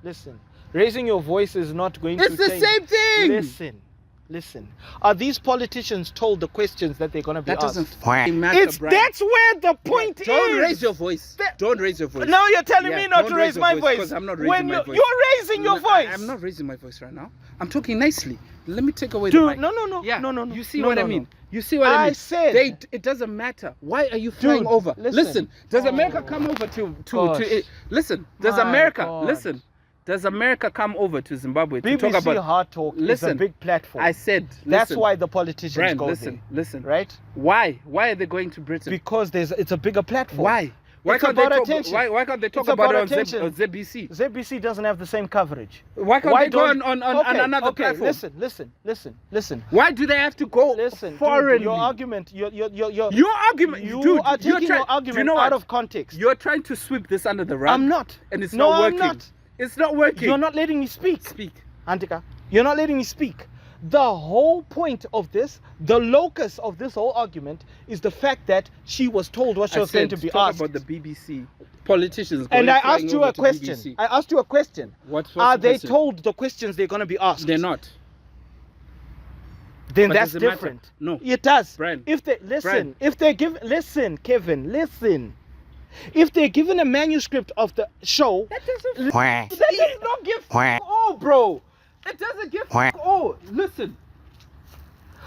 Listen. Raising your voice is not going It's to the change. same thing. Listen. Are these politicians told the questions that they're going to be That asked? doesn't fucking matter, Brian. That's where the point is. Don't raise your voice. Don't raise your voice. Now you're telling me not don't to raise your my voice. Because I'm not raising my voice. You're raising your voice. I'm not raising my voice right now. I'm talking nicely. Let me take away Dude, the mic. no. Yeah. No. You see No, what I no, mean? no. You see what I mean? said. It doesn't matter. Why are you flying Dude, over? listen. Does America come over to listen? Does My America God. listen? Does America come over to Zimbabwe to talk BBC about? Hard Talk is a Listen, big platform. I said. That's listen, why the politicians Brian, go listen. there. Listen. Right? Why? Why are they going to Britain? Because it's a bigger platform. Why? Why It's can't about they talk? attention. Why can't they talk It's about about it on attention. ZBC? ZBC doesn't have the same coverage. Why can't they go don't- on Okay, another okay, platform? Listen. Why do they have to go Listen, foreign? dude, your argument, your argument, you dude, are taking you're your argument do you know out what? of context. You're trying to sweep this under the rug. I'm not. And it's No, not I'm working. not. It's not working. You're not letting me speak. Speak. Antika, you're not letting me speak. The whole point of this, the locus of this whole argument is the fact that she was told what she was going to be talk asked. about the BBC politicians. And I flying asked you over a to question. BBC. I asked you a question. What's Are the they question? told the questions they're going to be asked? They're not. Then But that's does it matter? different. No. It does. Brian. If they listen, Brian. if they give listen, Kevin, listen. If they're given a manuscript of the show, That doesn't. Quack. That does not give. Quack. Oh, bro. It doesn't give. Quack. Oh, listen.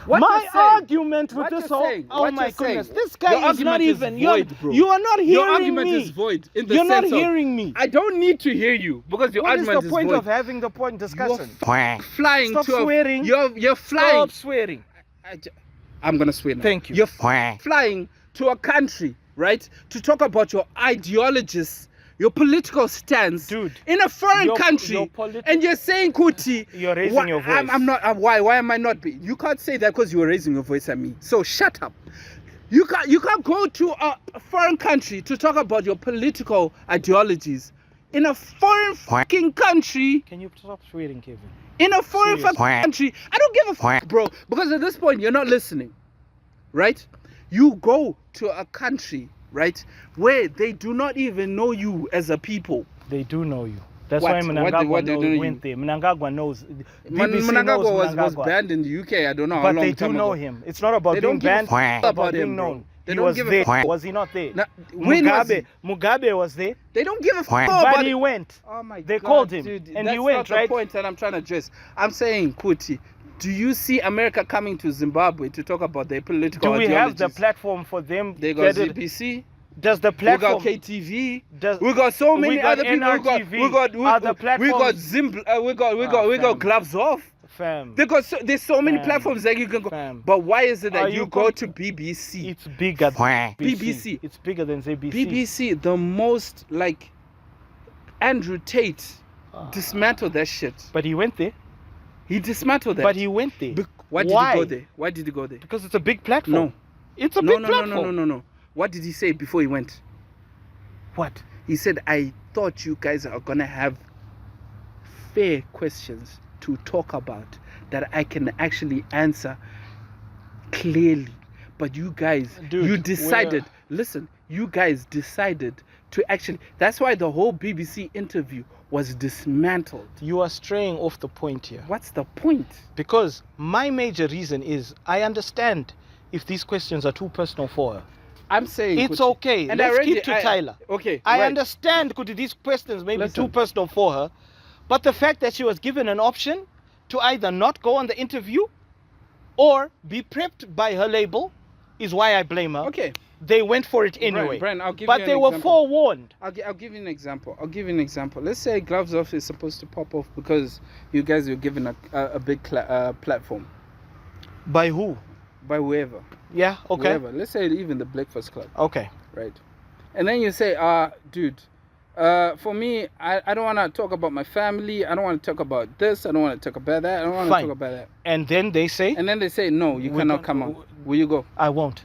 What my you're saying- argument with what this you're whole saying- oh what my you're saying, goodness, this your guy is argument not is even void, bro. you are not hearing Your argument me. is void in the You're not sense of- hearing me. I don't need to hear you because your What is argument the point void. of having the point discussion? Quack. Flying Stop to a- swearing. You're flying. Stop swearing. I'm gonna swear now. Thank you. You're Quack. flying to a country, right, to talk about your ideologies, your political stance, Dude, in a foreign your country, politi- and you're saying, "Kuti, You're raising your voice. I'm not. Why? Why am I not? You can't say that because you were raising your voice at me. So shut up. You can't go to a foreign country to talk about your political ideologies in a foreign fucking country. Can you stop swearing, Kevin? In a foreign Serious. fucking country. I don't give a fuck, bro. Because at this point, you're not listening, right? You go to a country, right, where they do not even know you as a people. They do know you. That's What? why Mnangagwa What they do know went there. Mnangagwa knows. BBC Mnangagwa knows was Mnangagwa. banned in the UK. I don't know how But long they do time know ago. him. It's not about They being don't give a banned. fuck It's about about him, being bro. known. They He don't was give a there. fuck. Was he not there? When was he? Mugabe was there. They don't give a fuck But about But he went. Oh my They God, called him, dude, and that's he went, not the right? point that I'm trying to address. I'm saying, Kuti, do you see America coming to Zimbabwe to talk about their political Do we have the ideologies? platform for them? They got that it- ZBC. Does the We platform? got KTV. Does- We got so many we got other people. NRTV, We got other we platforms. got Zim. We fam. got Gloves Off. Fam, They got there's so many Fam. platforms that you can go. Fam. But why is it Are that you you go com- to BBC? it's bigger than Quack. BBC. It's bigger than ZBC. BBC, the most like Andrew Tate Ah. dismantled that shit. But he went there. He dismantled that. But he went there. Why did Why? he go there? Why did he go there? Because it's a big platform. No. It's a No, big no, no, platform. no. What did he say before he went? What? He said, I thought you guys are gonna have fair questions to talk about that I can actually answer clearly. But you guys, Dude, you decided, listen, you guys decided to actually, that's why the whole BBC interview was dismantled. You are straying off the point here. What's the point? Because my major reason is I understand if these questions are too personal for her. I'm saying It's Kuti, okay. and Let's I keep to Tyler. Okay, I right. understand could these questions may be Listen. too personal for her, but the fact that she was given an option to either not go on the interview or be prepped by her label is why I blame her. Okay. They went for it anyway. Brian, I'll give but you they an were example. forewarned. I'll give you an example. Let's say Gloves Off is supposed to pop off because you guys were given a big platform By who? by whoever. Yeah, okay. Whoever. Let's say even the Breakfast Club, Okay. right? And then you say, dude, for me, I don't want to talk about my family. I don't want to talk about this. I don't want to talk about that. I don't want to Fine. talk about that. And then they say, And then they say, no, you We cannot can't- come on. Will you go? I won't.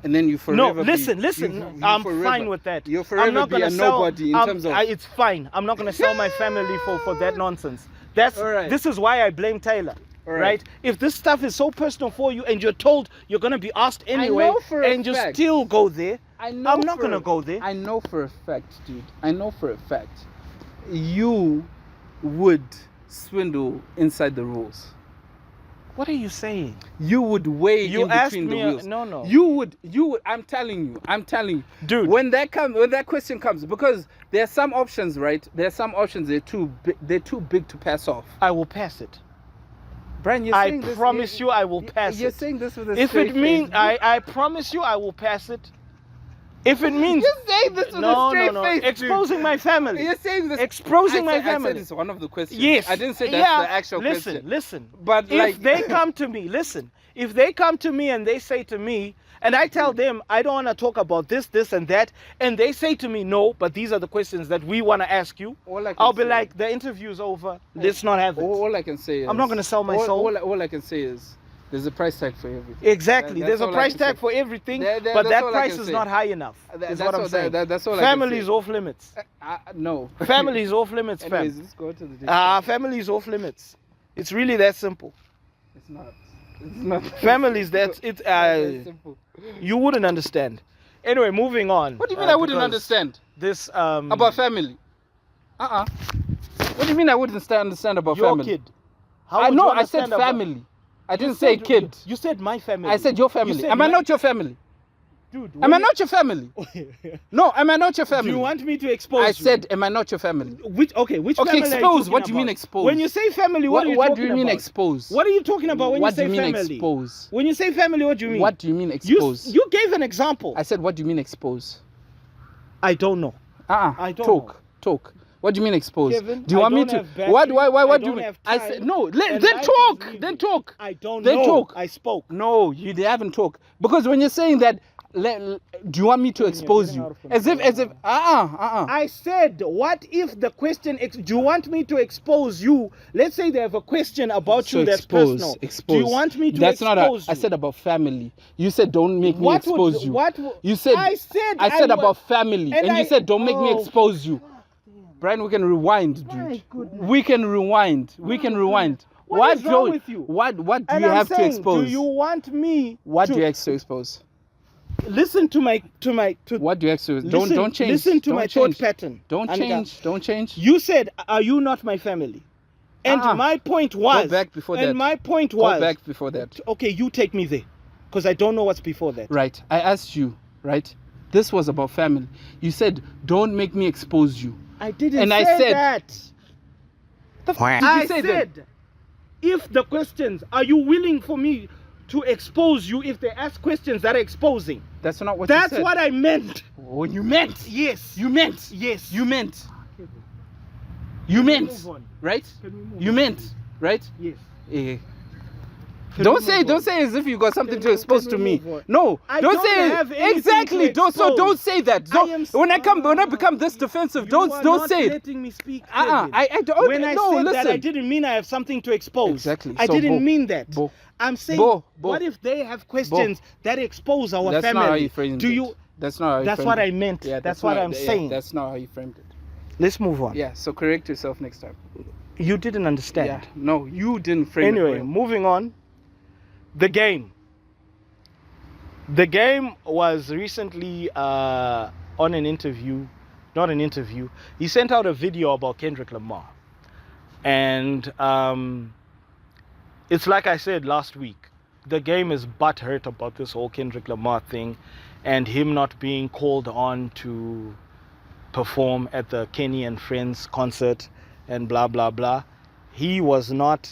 And then you forever No, be- listen. you I'm forever- fine with that. You'll forever I'm not be gonna a sell, nobody in terms of... it's fine. I'm not gonna sell my family for that nonsense. All right. This is why I blame Tyler. All Right. right. If this stuff is so personal for you and you're told you're gonna be asked anyway, know for a and you fact. still go there, I'm not gonna go there. I know for a fact, dude. I know for a fact, you would swindle inside the rules. What are you saying? You would weigh You in asked between me. the wheels. No. You would. I'm telling you. Dude. When that question comes, because there are some options, right? There are some options they're too big to pass off. I will pass it. Brian, you're I saying this, promise you, I will pass You're it. saying this with a If straight it means, face. I promise you, I will pass it. If it means You're saying this with a straight face, dude. exposing my family. You're saying this. Exposing I my said, I family. said it's one of the questions. Yes. I didn't say that's the actual question. Listen. But if like, they come to me, if they come to me and they say to me, And I tell them, I don't want to talk about this, this, and that. And they say to me, no, but these are the questions that we want to ask you. I'll be like, the interview's over. Let's not have it. All I can say is... I'm not going to sell my soul. All I can say is there's a price tag for everything. Exactly. There's a price tag for everything, but that price is not high enough. That's what I'm saying. That's all Family is off limits. No. Family is off limits, fam. Anyways, let's go to the family is off limits. It's really that simple. It's not. It's not. Families, that's it. That's simple. You wouldn't understand. Anyway, moving on. What do you mean I wouldn't understand? This about family. What do you mean I wouldn't understand about your family? Kid. I know. I said family. I didn't say kid. You said my family. I said your family. Am I not your family? Dude, am I not your family? No, am I not your family? Do you want me to expose I said, am I not your family? Which family expose. What do you mean expose? When you say family, what do you mean expose? What are you talking about when you say family? What do you mean expose? When you say family, what do you mean? What do you mean expose? You gave an example. I said, what do you mean expose? I don't know. I don't know. Talk. What do you mean expose? Kevin, do you want me to? Why do you mean? I said no. Then talk. Then talk. I don't know. Then talk. I spoke. No, you haven't talked. Because when you're saying that, do you want me to expose you? As if. I said, what if the question? Do you want me to expose you? Let's say they have a question about you that's personal. Expose. Do you want me to expose you? I said about family. You said don't make me expose you. You said. I said about family, and you said don't make me expose you. Brian, we can rewind, dude. We can rewind. What is wrong with you? What do you have to expose? Do you want me? What do you have to expose? Listen to my what do you have to? Don't change. Listen to my thought pattern. Don't change. You said, "Are you not my family?" And my point was. Go back before that. And my point was. Go back before that. Okay, you take me there, because I don't know what's before that. Right. I asked you. Right. This was about family. You said, "Don't make me expose you." I didn't say that. I said, if the questions, are you willing for me to expose you if they ask questions that are exposing? That's not what you said. That's what I meant. Oh, you meant? Yes. You meant? Yes. You meant? You meant? Right? You meant? Right? Yes. Don't say as if you got something to expose to me. No, don't say exactly. Don't say that. When I become this defensive, don't say it. Letting me speak. I don't. When I said that, I didn't mean I have something to expose. Exactly. I didn't mean that. I'm saying, what if they have questions that expose our family? That's not how you framed it. That's not how you framed it. That's what I meant. Yeah, that's what I'm saying. That's not how you framed it. Let's move on. Yeah. So correct yourself next time. You didn't understand. Yeah. No, you didn't frame it. Anyway, moving on. The game was recently on an interview, not an interview. He sent out a video about Kendrick Lamar. And it's like I said last week, the game is butthurt about this whole Kendrick Lamar thing and him not being called on to perform at the Kenny and Friends concert and blah, blah, blah. He was not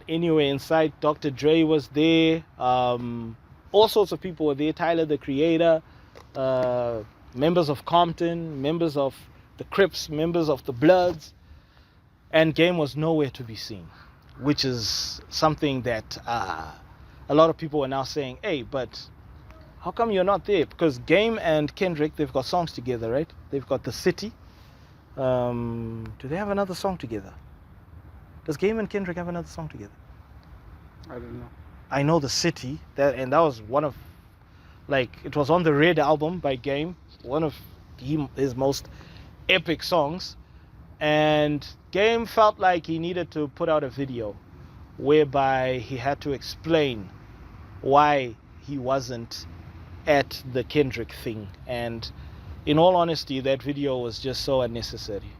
anywhere in sight. Dr. Dre was there. All sorts of people were there. Tyler, the Creator, members of Compton, members of the Crips, members of the Bloods. And Game was nowhere to be seen, which is something that a lot of people are now saying, hey, but how come you're not there? Because Game and Kendrick, they've got songs together, right? They've got The City. Do they have another song together? Does Game and Kendrick have another song together? I don't know. I know The City, and that was one of, it was on the Red album by Game, one of his most epic songs. And Game felt like he needed to put out a video whereby he had to explain why he wasn't at the Kendrick thing. And in all honesty, that video was just so unnecessary.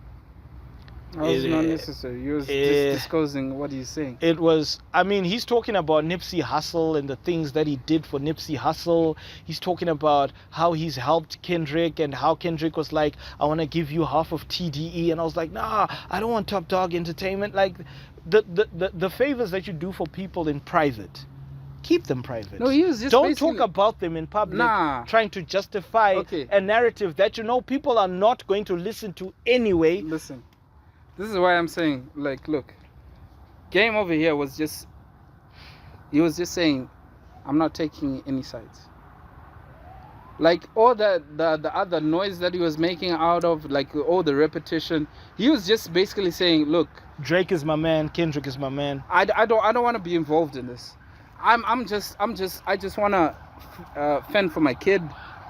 It was not necessary. You was just disclosing what he's saying. It was, he's talking about Nipsey Hussle and the things that he did for Nipsey Hussle. He's talking about how he's helped Kendrick and how Kendrick was like, I want to give you half of TDE. And I was like, nah, I don't want Top Dog Entertainment. Like, the favors that you do for people in private, keep them private. No, he was just don't talk about them in public, trying to justify a narrative that people are not going to listen to anyway. Listen. This is why I'm saying, look, Game over here he was just saying, I'm not taking any sides. Like all the other noise that he was making out of, like all the repetition, he was just basically saying, look, Drake is my man, Kendrick is my man. I don't want to be involved in this. I just want to fend for my kid.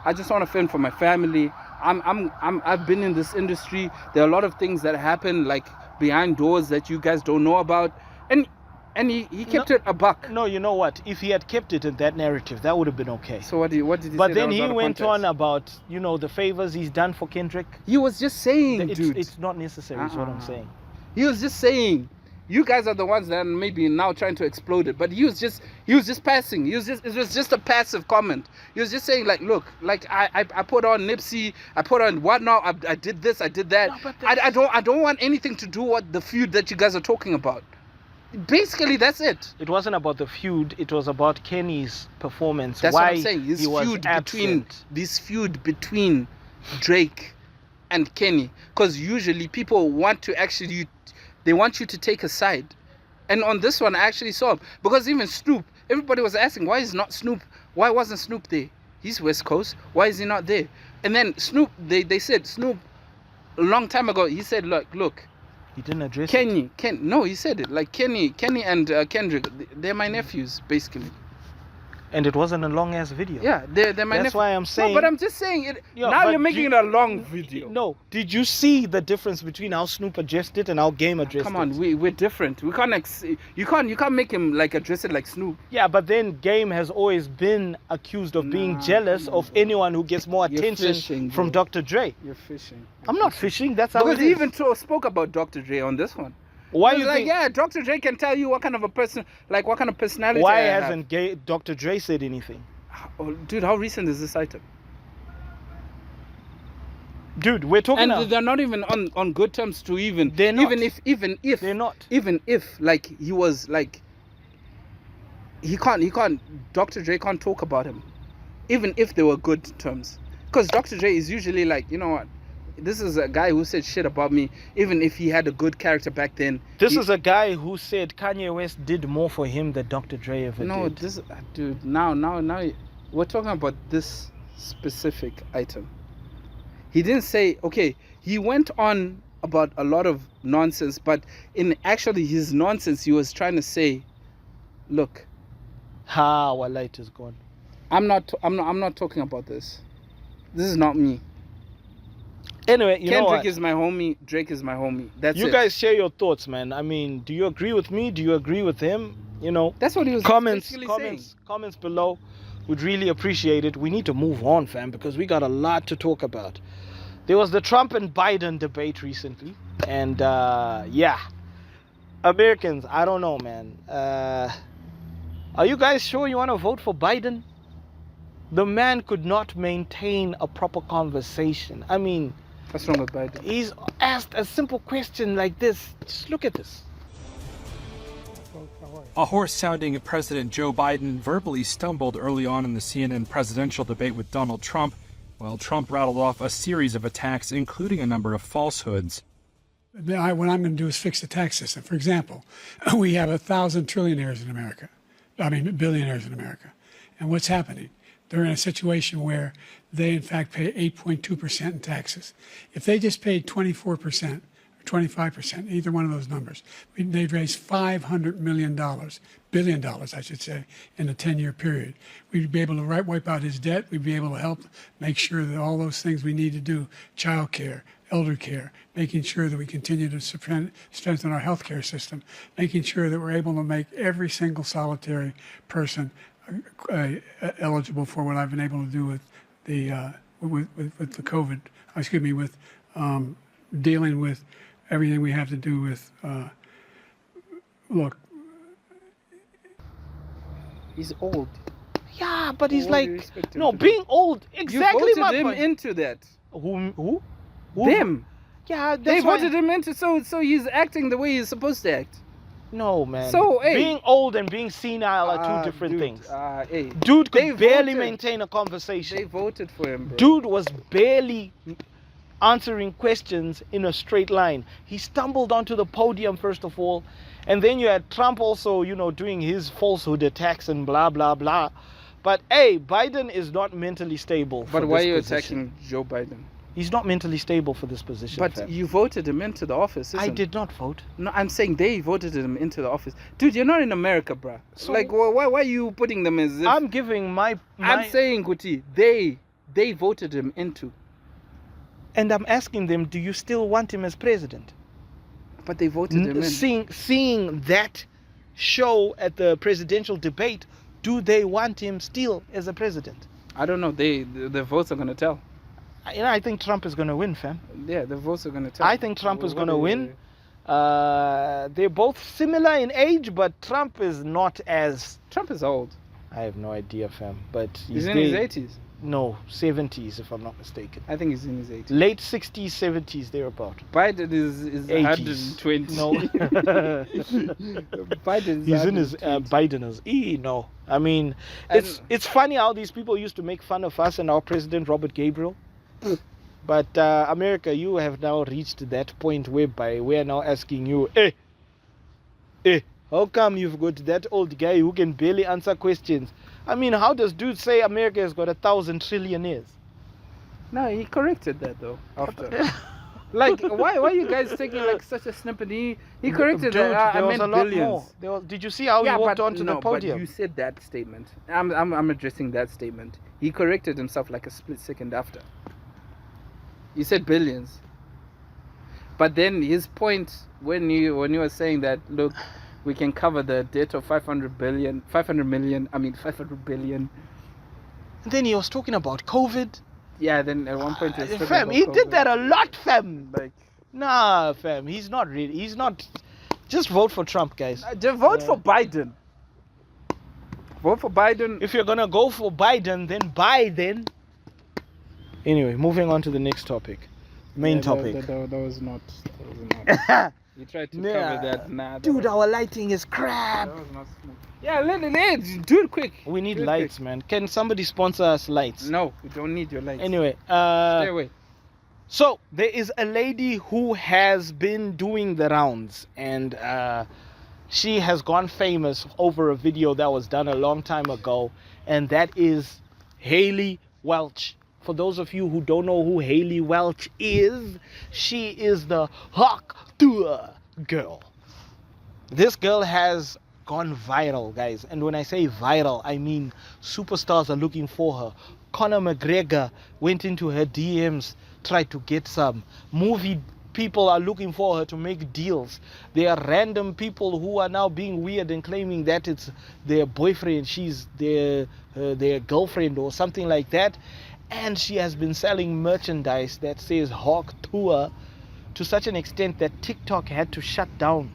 I just want to fend for my family. I've been in this industry. There are a lot of things that happen like behind doors that you guys don't know about, and he kept it a buck. No, you know what? If he had kept it in that narrative, that would have been okay. So what did he say? But then he went on about, you know, the favors he's done for Kendrick. He was just saying, dude. It's not necessary, is what I'm saying. He was just saying, you guys are the ones that are maybe now trying to explode it. But he was just passing. It was just a passive comment. He was just saying, like, look, like I put on Nipsey, I put on whatnot, I did this, I did that. No, I don't want anything to do with the feud that you guys are talking about. Basically, that's it. It wasn't about the feud. It was about Kenny's performance. That's why what I'm saying. This feud between Drake and Kenny. Because usually people want to they want you to take a side. And on this one, I actually saw him. Because even Snoop, everybody was asking, why wasn't Snoop there? He's West Coast. Why is he not there? And then Snoop, they said, Snoop, a long time ago, he said, look, he didn't address No, he said it. Like Kenny and Kendrick, they're my nephews, basically. And it wasn't a long ass video. Yeah, they're my nephews. That's why I'm saying. No, but I'm just saying it. Now you're making it a long video. No, did you see the difference between how Snoop addressed it and how Game addressed it? Come on, we're different. We can't. You can't make him like address it like Snoop. Yeah, but then Game has always been accused of being jealous of anyone who gets more attention from Dr. Dre. You're fishing. I'm not fishing. That's how because it he is. even spoke about Dr. Dre on this one. Why you think? Yeah, Dr. Dre can tell you what kind of a person, like what kind of personality. Why hasn't Dr. Dre said anything? Oh, dude, how recent is this item? Dude, we're talking. And they're not even on good terms to even. They're not. Even if they're not. Even if like he was like. He can't. Dr. Dre can't talk about him, even if they were good terms, because Dr. Dre is usually like, you know what. This is a guy who said shit about me, even if he had a good character back then. This is a guy who said Kanye West did more for him than Dr. Dre ever did. No, dude, now, we're talking about this specific item. He didn't say, okay, he went on about a lot of nonsense, but in actually his nonsense, he was trying to say, look. Our light is gone. I'm not talking about this. This is not me. Anyway, you know what? Kendrick is my homie. Drake is my homie. That's it. You guys share your thoughts, man. I mean, do you agree with me? Do you agree with him? You know, that's what he was comments saying. Below. Would really appreciate it. We need to move on, fam, because we got a lot to talk about. There was the Trump and Biden debate recently, and yeah, Americans, I don't know, man. Are you guys sure you want to vote for Biden? The man could not maintain a proper conversation. I mean, what's wrong with Biden? He's asked a simple question like this. Just look at this. A hoarse-sounding President Joe Biden verbally stumbled early on in the CNN presidential debate with Donald Trump, while Trump rattled off a series of attacks, including a number of falsehoods. What I'm going to do is fix the tax system. For example, we have 1,000 trillionaires in America. Billionaires in America. And what's happening? They're in a situation where they, in fact, pay 8.2% in taxes. If they just paid 24% or 25%, either one of those numbers, they'd raise $500 billion, I should say, in a 10-year period. We'd be able to wipe out his debt. We'd be able to help make sure that all those things we need to do, child care, elder care, making sure that we continue to strengthen our healthcare system, making sure that we're able to make every single solitary person eligible for what I've been able to do with the with the COVID. With dealing with everything we have to do with. Look, he's old. Yeah, but he's like being old. Exactly. You voted him into that. Who? Them. Yeah, they voted him into so he's acting the way he's supposed to act. No, man. So, hey, being old and being senile are two different things. Hey, dude could barely maintain a conversation. They voted for him, bro. Dude was barely answering questions in a straight line. He stumbled onto the podium, first of all, and then you had Trump also, doing his falsehood attacks and blah, blah, blah. But, hey, Biden is not mentally stable for But why this are you position. attacking Joe Biden? He's not mentally stable for this position, But fam. you voted him into the office, isn't I it? did not vote. No, I'm saying they voted him into the office. Dude, you're not in America, bruh. So- Like, why are you putting them as if... I'm giving my I'm saying, Kuti, they voted him into. and I'm asking them, do you still want him as president? But they voted him in. Seeing that show at the presidential debate, do they want him still as a president? I don't know. The votes are going to tell. I think Trump is going to win, fam. Yeah, the votes are going to tell. I think Trump is What going to do win. you- They're both similar in age, but Trump is not as... Trump is old. I have no idea, fam. But He's in his 80s. No, 70s, if I'm not mistaken. I think he's in his 80s. Late 60s, 70s, thereabout. Biden is 80s. 120. No. Biden's He's in his 120. Bideners. No. I mean, it's funny how these people used to make fun of us and our president, Robert Gabriel. But America, you have now reached that point whereby we are now asking you, how come you've got that old guy who can barely answer questions? I mean, how does dude say America has got 1,000 trillionaires? No, he corrected that though. After, like, why are you guys taking like such a snippet? He corrected Dude, that. I there was meant a lot billions. more. Did you see how he walked onto the podium? But you said that statement. I'm addressing that statement. He corrected himself like a split second after. You said billions. But then his point when you were saying that, look, we can cover the debt of 500 billion. And then he was talking about COVID. Yeah, then at one point he was talking Fam, about he COVID. did that a lot, fam. Like, Nah, fam, he's not. Just vote for Trump, guys. just vote for Biden. Vote for Biden. If you're gonna go for Biden, then Biden. Anyway, moving on to the next topic. Main topic. That was not. You tried to cover that. Nah, Dude, our lighting is crap. that was not smooth. Yeah, let do it quick. We need Do it lights, quick. man. Can somebody sponsor us lights? No, we don't need your lights. Anyway, Stay away. so there is a lady who has been doing the rounds, and she has gone famous over a video that was done a long time ago, and that is Haley Welch. For those of you who don't know who Haley Welch is, she is the Hawk Tuah girl. This girl has gone viral, guys, and when I say viral, I mean superstars are looking for her. Conor McGregor went into her DMs, tried to get some. Movie people are looking for her to make deals. There are random people who are now being weird and claiming that it's their boyfriend, she's their girlfriend or something like that. And she has been selling merchandise that says Hawk Tuah to such an extent that TikTok had to shut down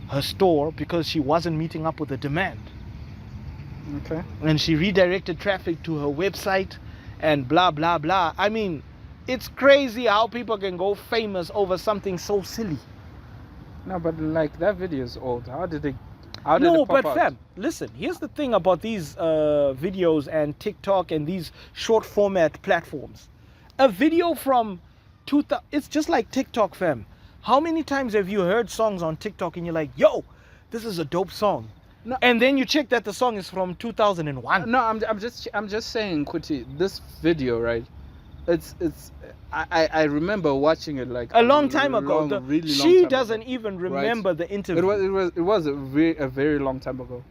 her store because she wasn't meeting up with the demand. Okay. And she redirected traffic to her website and blah, blah, blah. I mean, it's crazy how people can go famous over something so silly. No, but like that video is old. How did it No, pop but out? fam, listen, here's the thing about these videos and TikTok and these short format platforms. A video from 2000, it's just like TikTok, fam. How many times have you heard songs on TikTok and you're like, yo, this is a dope song? No. And then you check that the song is from 2001. No, I'm just saying, Kuti, this video, right? I remember watching it like A long time ago. Really long She time doesn't ago. even remember the interview. It was a very long time ago.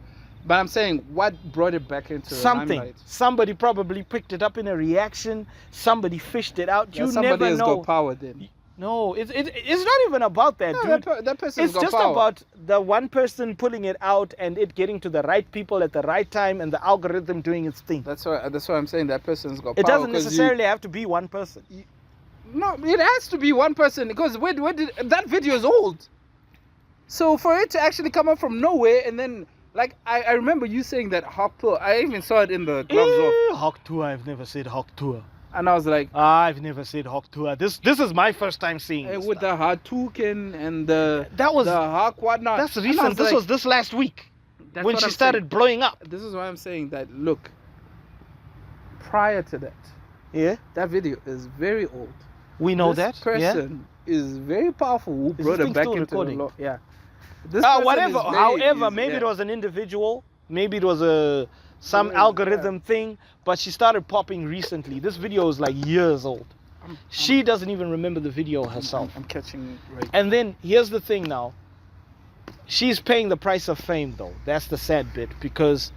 But I'm saying, what brought it back into the Something. limelight? Somebody probably picked it up in a reaction. Somebody fished it out. Yeah, You somebody never has know. got power then. No, it's not even about that, No, dude. that person's It's got just power. about the one person pulling it out and it getting to the right people at the right time and the algorithm doing its thing. That's why I'm saying that person's got It power. doesn't 'cause necessarily have to be one person. No, it has to be one person because where did that video is old. So for it to actually come up from nowhere and then like I remember you saying that Hawk Tuah. I even saw it in the gloves off, Hawk Tuah, I've never said Hawk Tuah. and I was like, I've never said Hawk Tuah. This is my first time seeing hey, this with stuff. the Hadouken and the Hawk whatnot. That's And I recent. This like, was this last week that's when what she I'm started saying. blowing up. This is why I'm saying that. Look, prior to that, Yeah. that video is very old. We know this that. Yeah. person is very powerful. Who Is brought this her thing back still into recording? the law? Yeah. This person Whatever. is very- However, is- maybe yeah. it was an individual. Maybe it was some Yeah. algorithm thing. But she started popping recently. This video is like years old. She doesn't even remember the video herself. I'm catching right. And then here's the thing now. She's paying the price of fame though. That's the sad bit, because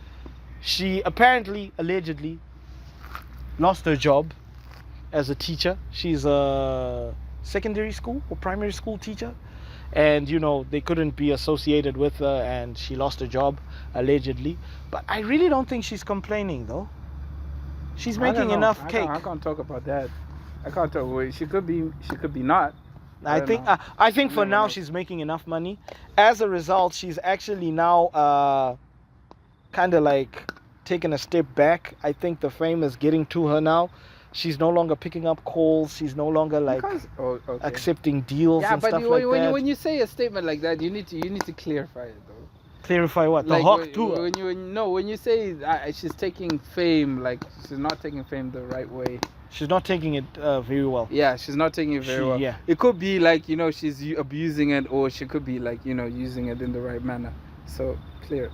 she apparently, allegedly, lost her job as a teacher. She's a secondary school or primary school teacher. And you know, they couldn't be associated with her and she lost her job, allegedly. But I really don't think she's complaining though. She's I don't making know. enough I cake. can't, I can't talk about that. I can't talk. Well, she could be not. I don't think know. I think for Never now know. she's making enough money. As a result, she's actually now kind of like taking a step back. I think the fame is getting to her now. She's no longer picking up calls. She's no longer like Okay. accepting deals Yeah, and but stuff you, like that. when you say a statement like that, you need to clarify it though. Clarify what? The Like Hawk when, tour. when you say she's taking fame, like she's not taking fame the right way. She's not taking it very well. Yeah, she's not taking it very well. Yeah. It could be like, she's abusing it, or she could be like, using it in the right manner. So clear.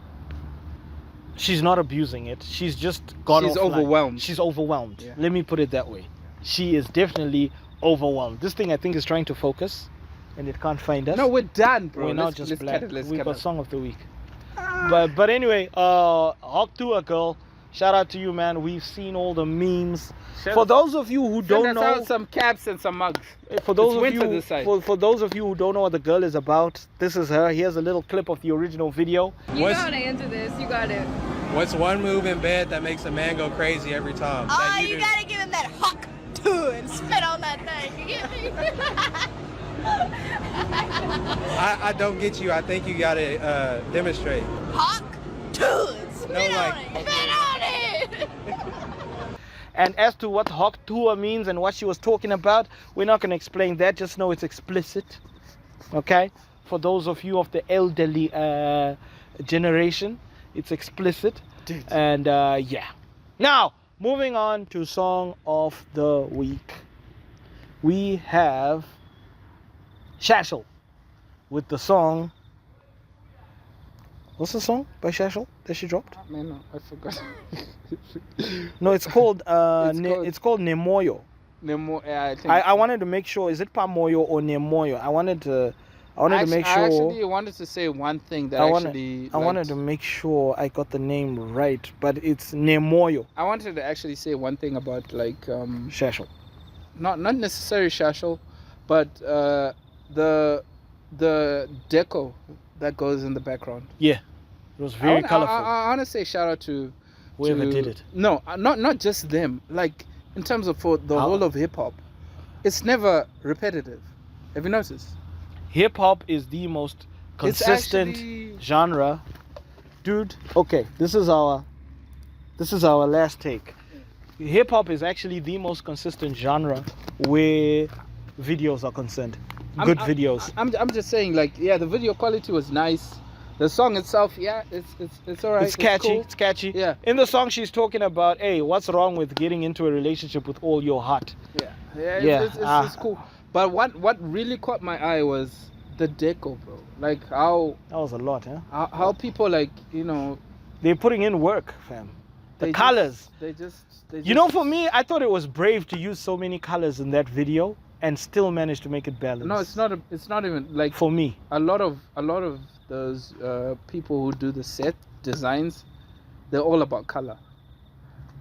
She's not abusing it. She's just gone She's offline. overwhelmed. She's overwhelmed. Yeah. Let me put it that way. She is definitely overwhelmed. This thing I think is trying to focus, and it can't find us. No, we're done, bro. We're not Let's- just let's black. cut it, let's We've cut got it. song of the week. But anyway, Hawk Tour girl, shout out to you, man. We've seen all the memes. For those of you who don't Send us know, out some caps and some mugs. for those It's of winter you, this side. for those of you who don't know what the girl is about, this is her. Here's a little clip of the original video. You gotta answer this. You got it. What's one move in bed that makes a man go crazy every time? Oh, that you do? gotta give him that hawk too and spit on that thing. You get me? I don't get you. I think you gotta demonstrate. Hawk too and spit No, on like- it. Spit on it. And as to what Hawk Tour means and what she was talking about, we're not going to explain that. Just know it's explicit. Okay? For those of you of the elderly generation, it's explicit. Dude. And yeah. Now, moving on to Song of the Week. We have Shashl with the song. What's the song by Shashl that she dropped? Man, no, I forgot. No, it's called It's called- Nemoyo. I think I wanted to make sure, is it Pamoyo or Nemoyo? I wanted to make I sure. actually wanted to say one thing that I I wanted to make sure I got the name right, but it's Nemoyo I wanted to actually say one thing about like Shashl. not necessarily Shashl, but the deco that goes in the background. Yeah, it was very colorful. I want to say shout out to Whoever to- did it. No, not just them. Like in terms of for the How? whole of hip hop, it's never repetitive. Have you noticed? Hip hop is the most It's consistent actually- genre, dude. Okay, this is our last take. Hip hop is actually the most consistent genre where videos are concerned. Good videos. I'm just saying, like, yeah, the video quality was nice. The song itself, yeah, it's alright. It's catchy. cool. It's catchy. Yeah. In the song, she's talking about, hey, what's wrong with getting into a relationship with all your heart? Yeah, yeah, Yeah, it's cool. But what really caught my eye was the deco, bro. Like how That was a lot, huh? how people like They're putting in work, fam. The they colors. They just You know, for me, I thought it was brave to use so many colors in that video and still manage to make it balanced. No, it's not even like For me. a lot of those people who do the set designs, they're all about color.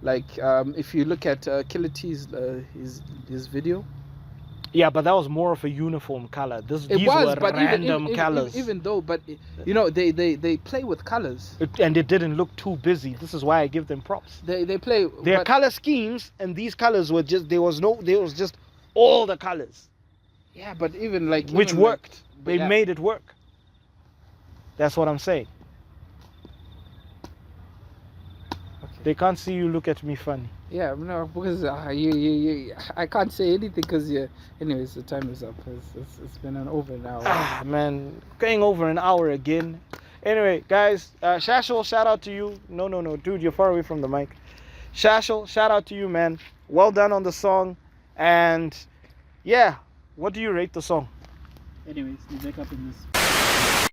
Like if you look at Killer T's his video, Yeah, but that was more of a uniform color. These it was, were but random colors. even though, but they play with colors. And it didn't look too busy. This is why I give them props. They play. Their but- color schemes and these colors were just, there was just all the colors, Yeah, but even like which even, like- worked. They yeah. made it work. That's what I'm saying. Okay. They can't see you look at me funny. Yeah, no, because you I can't say anything because anyways, the time is up. It's been an over an hour. Ah, man, going over an hour again. Anyway, guys, Shashl, shout out to you. No, dude, you're far away from the mic. Shashl, shout out to you, man. Well done on the song. And Yeah, what do you rate the song? Anyways, Nivek up in this.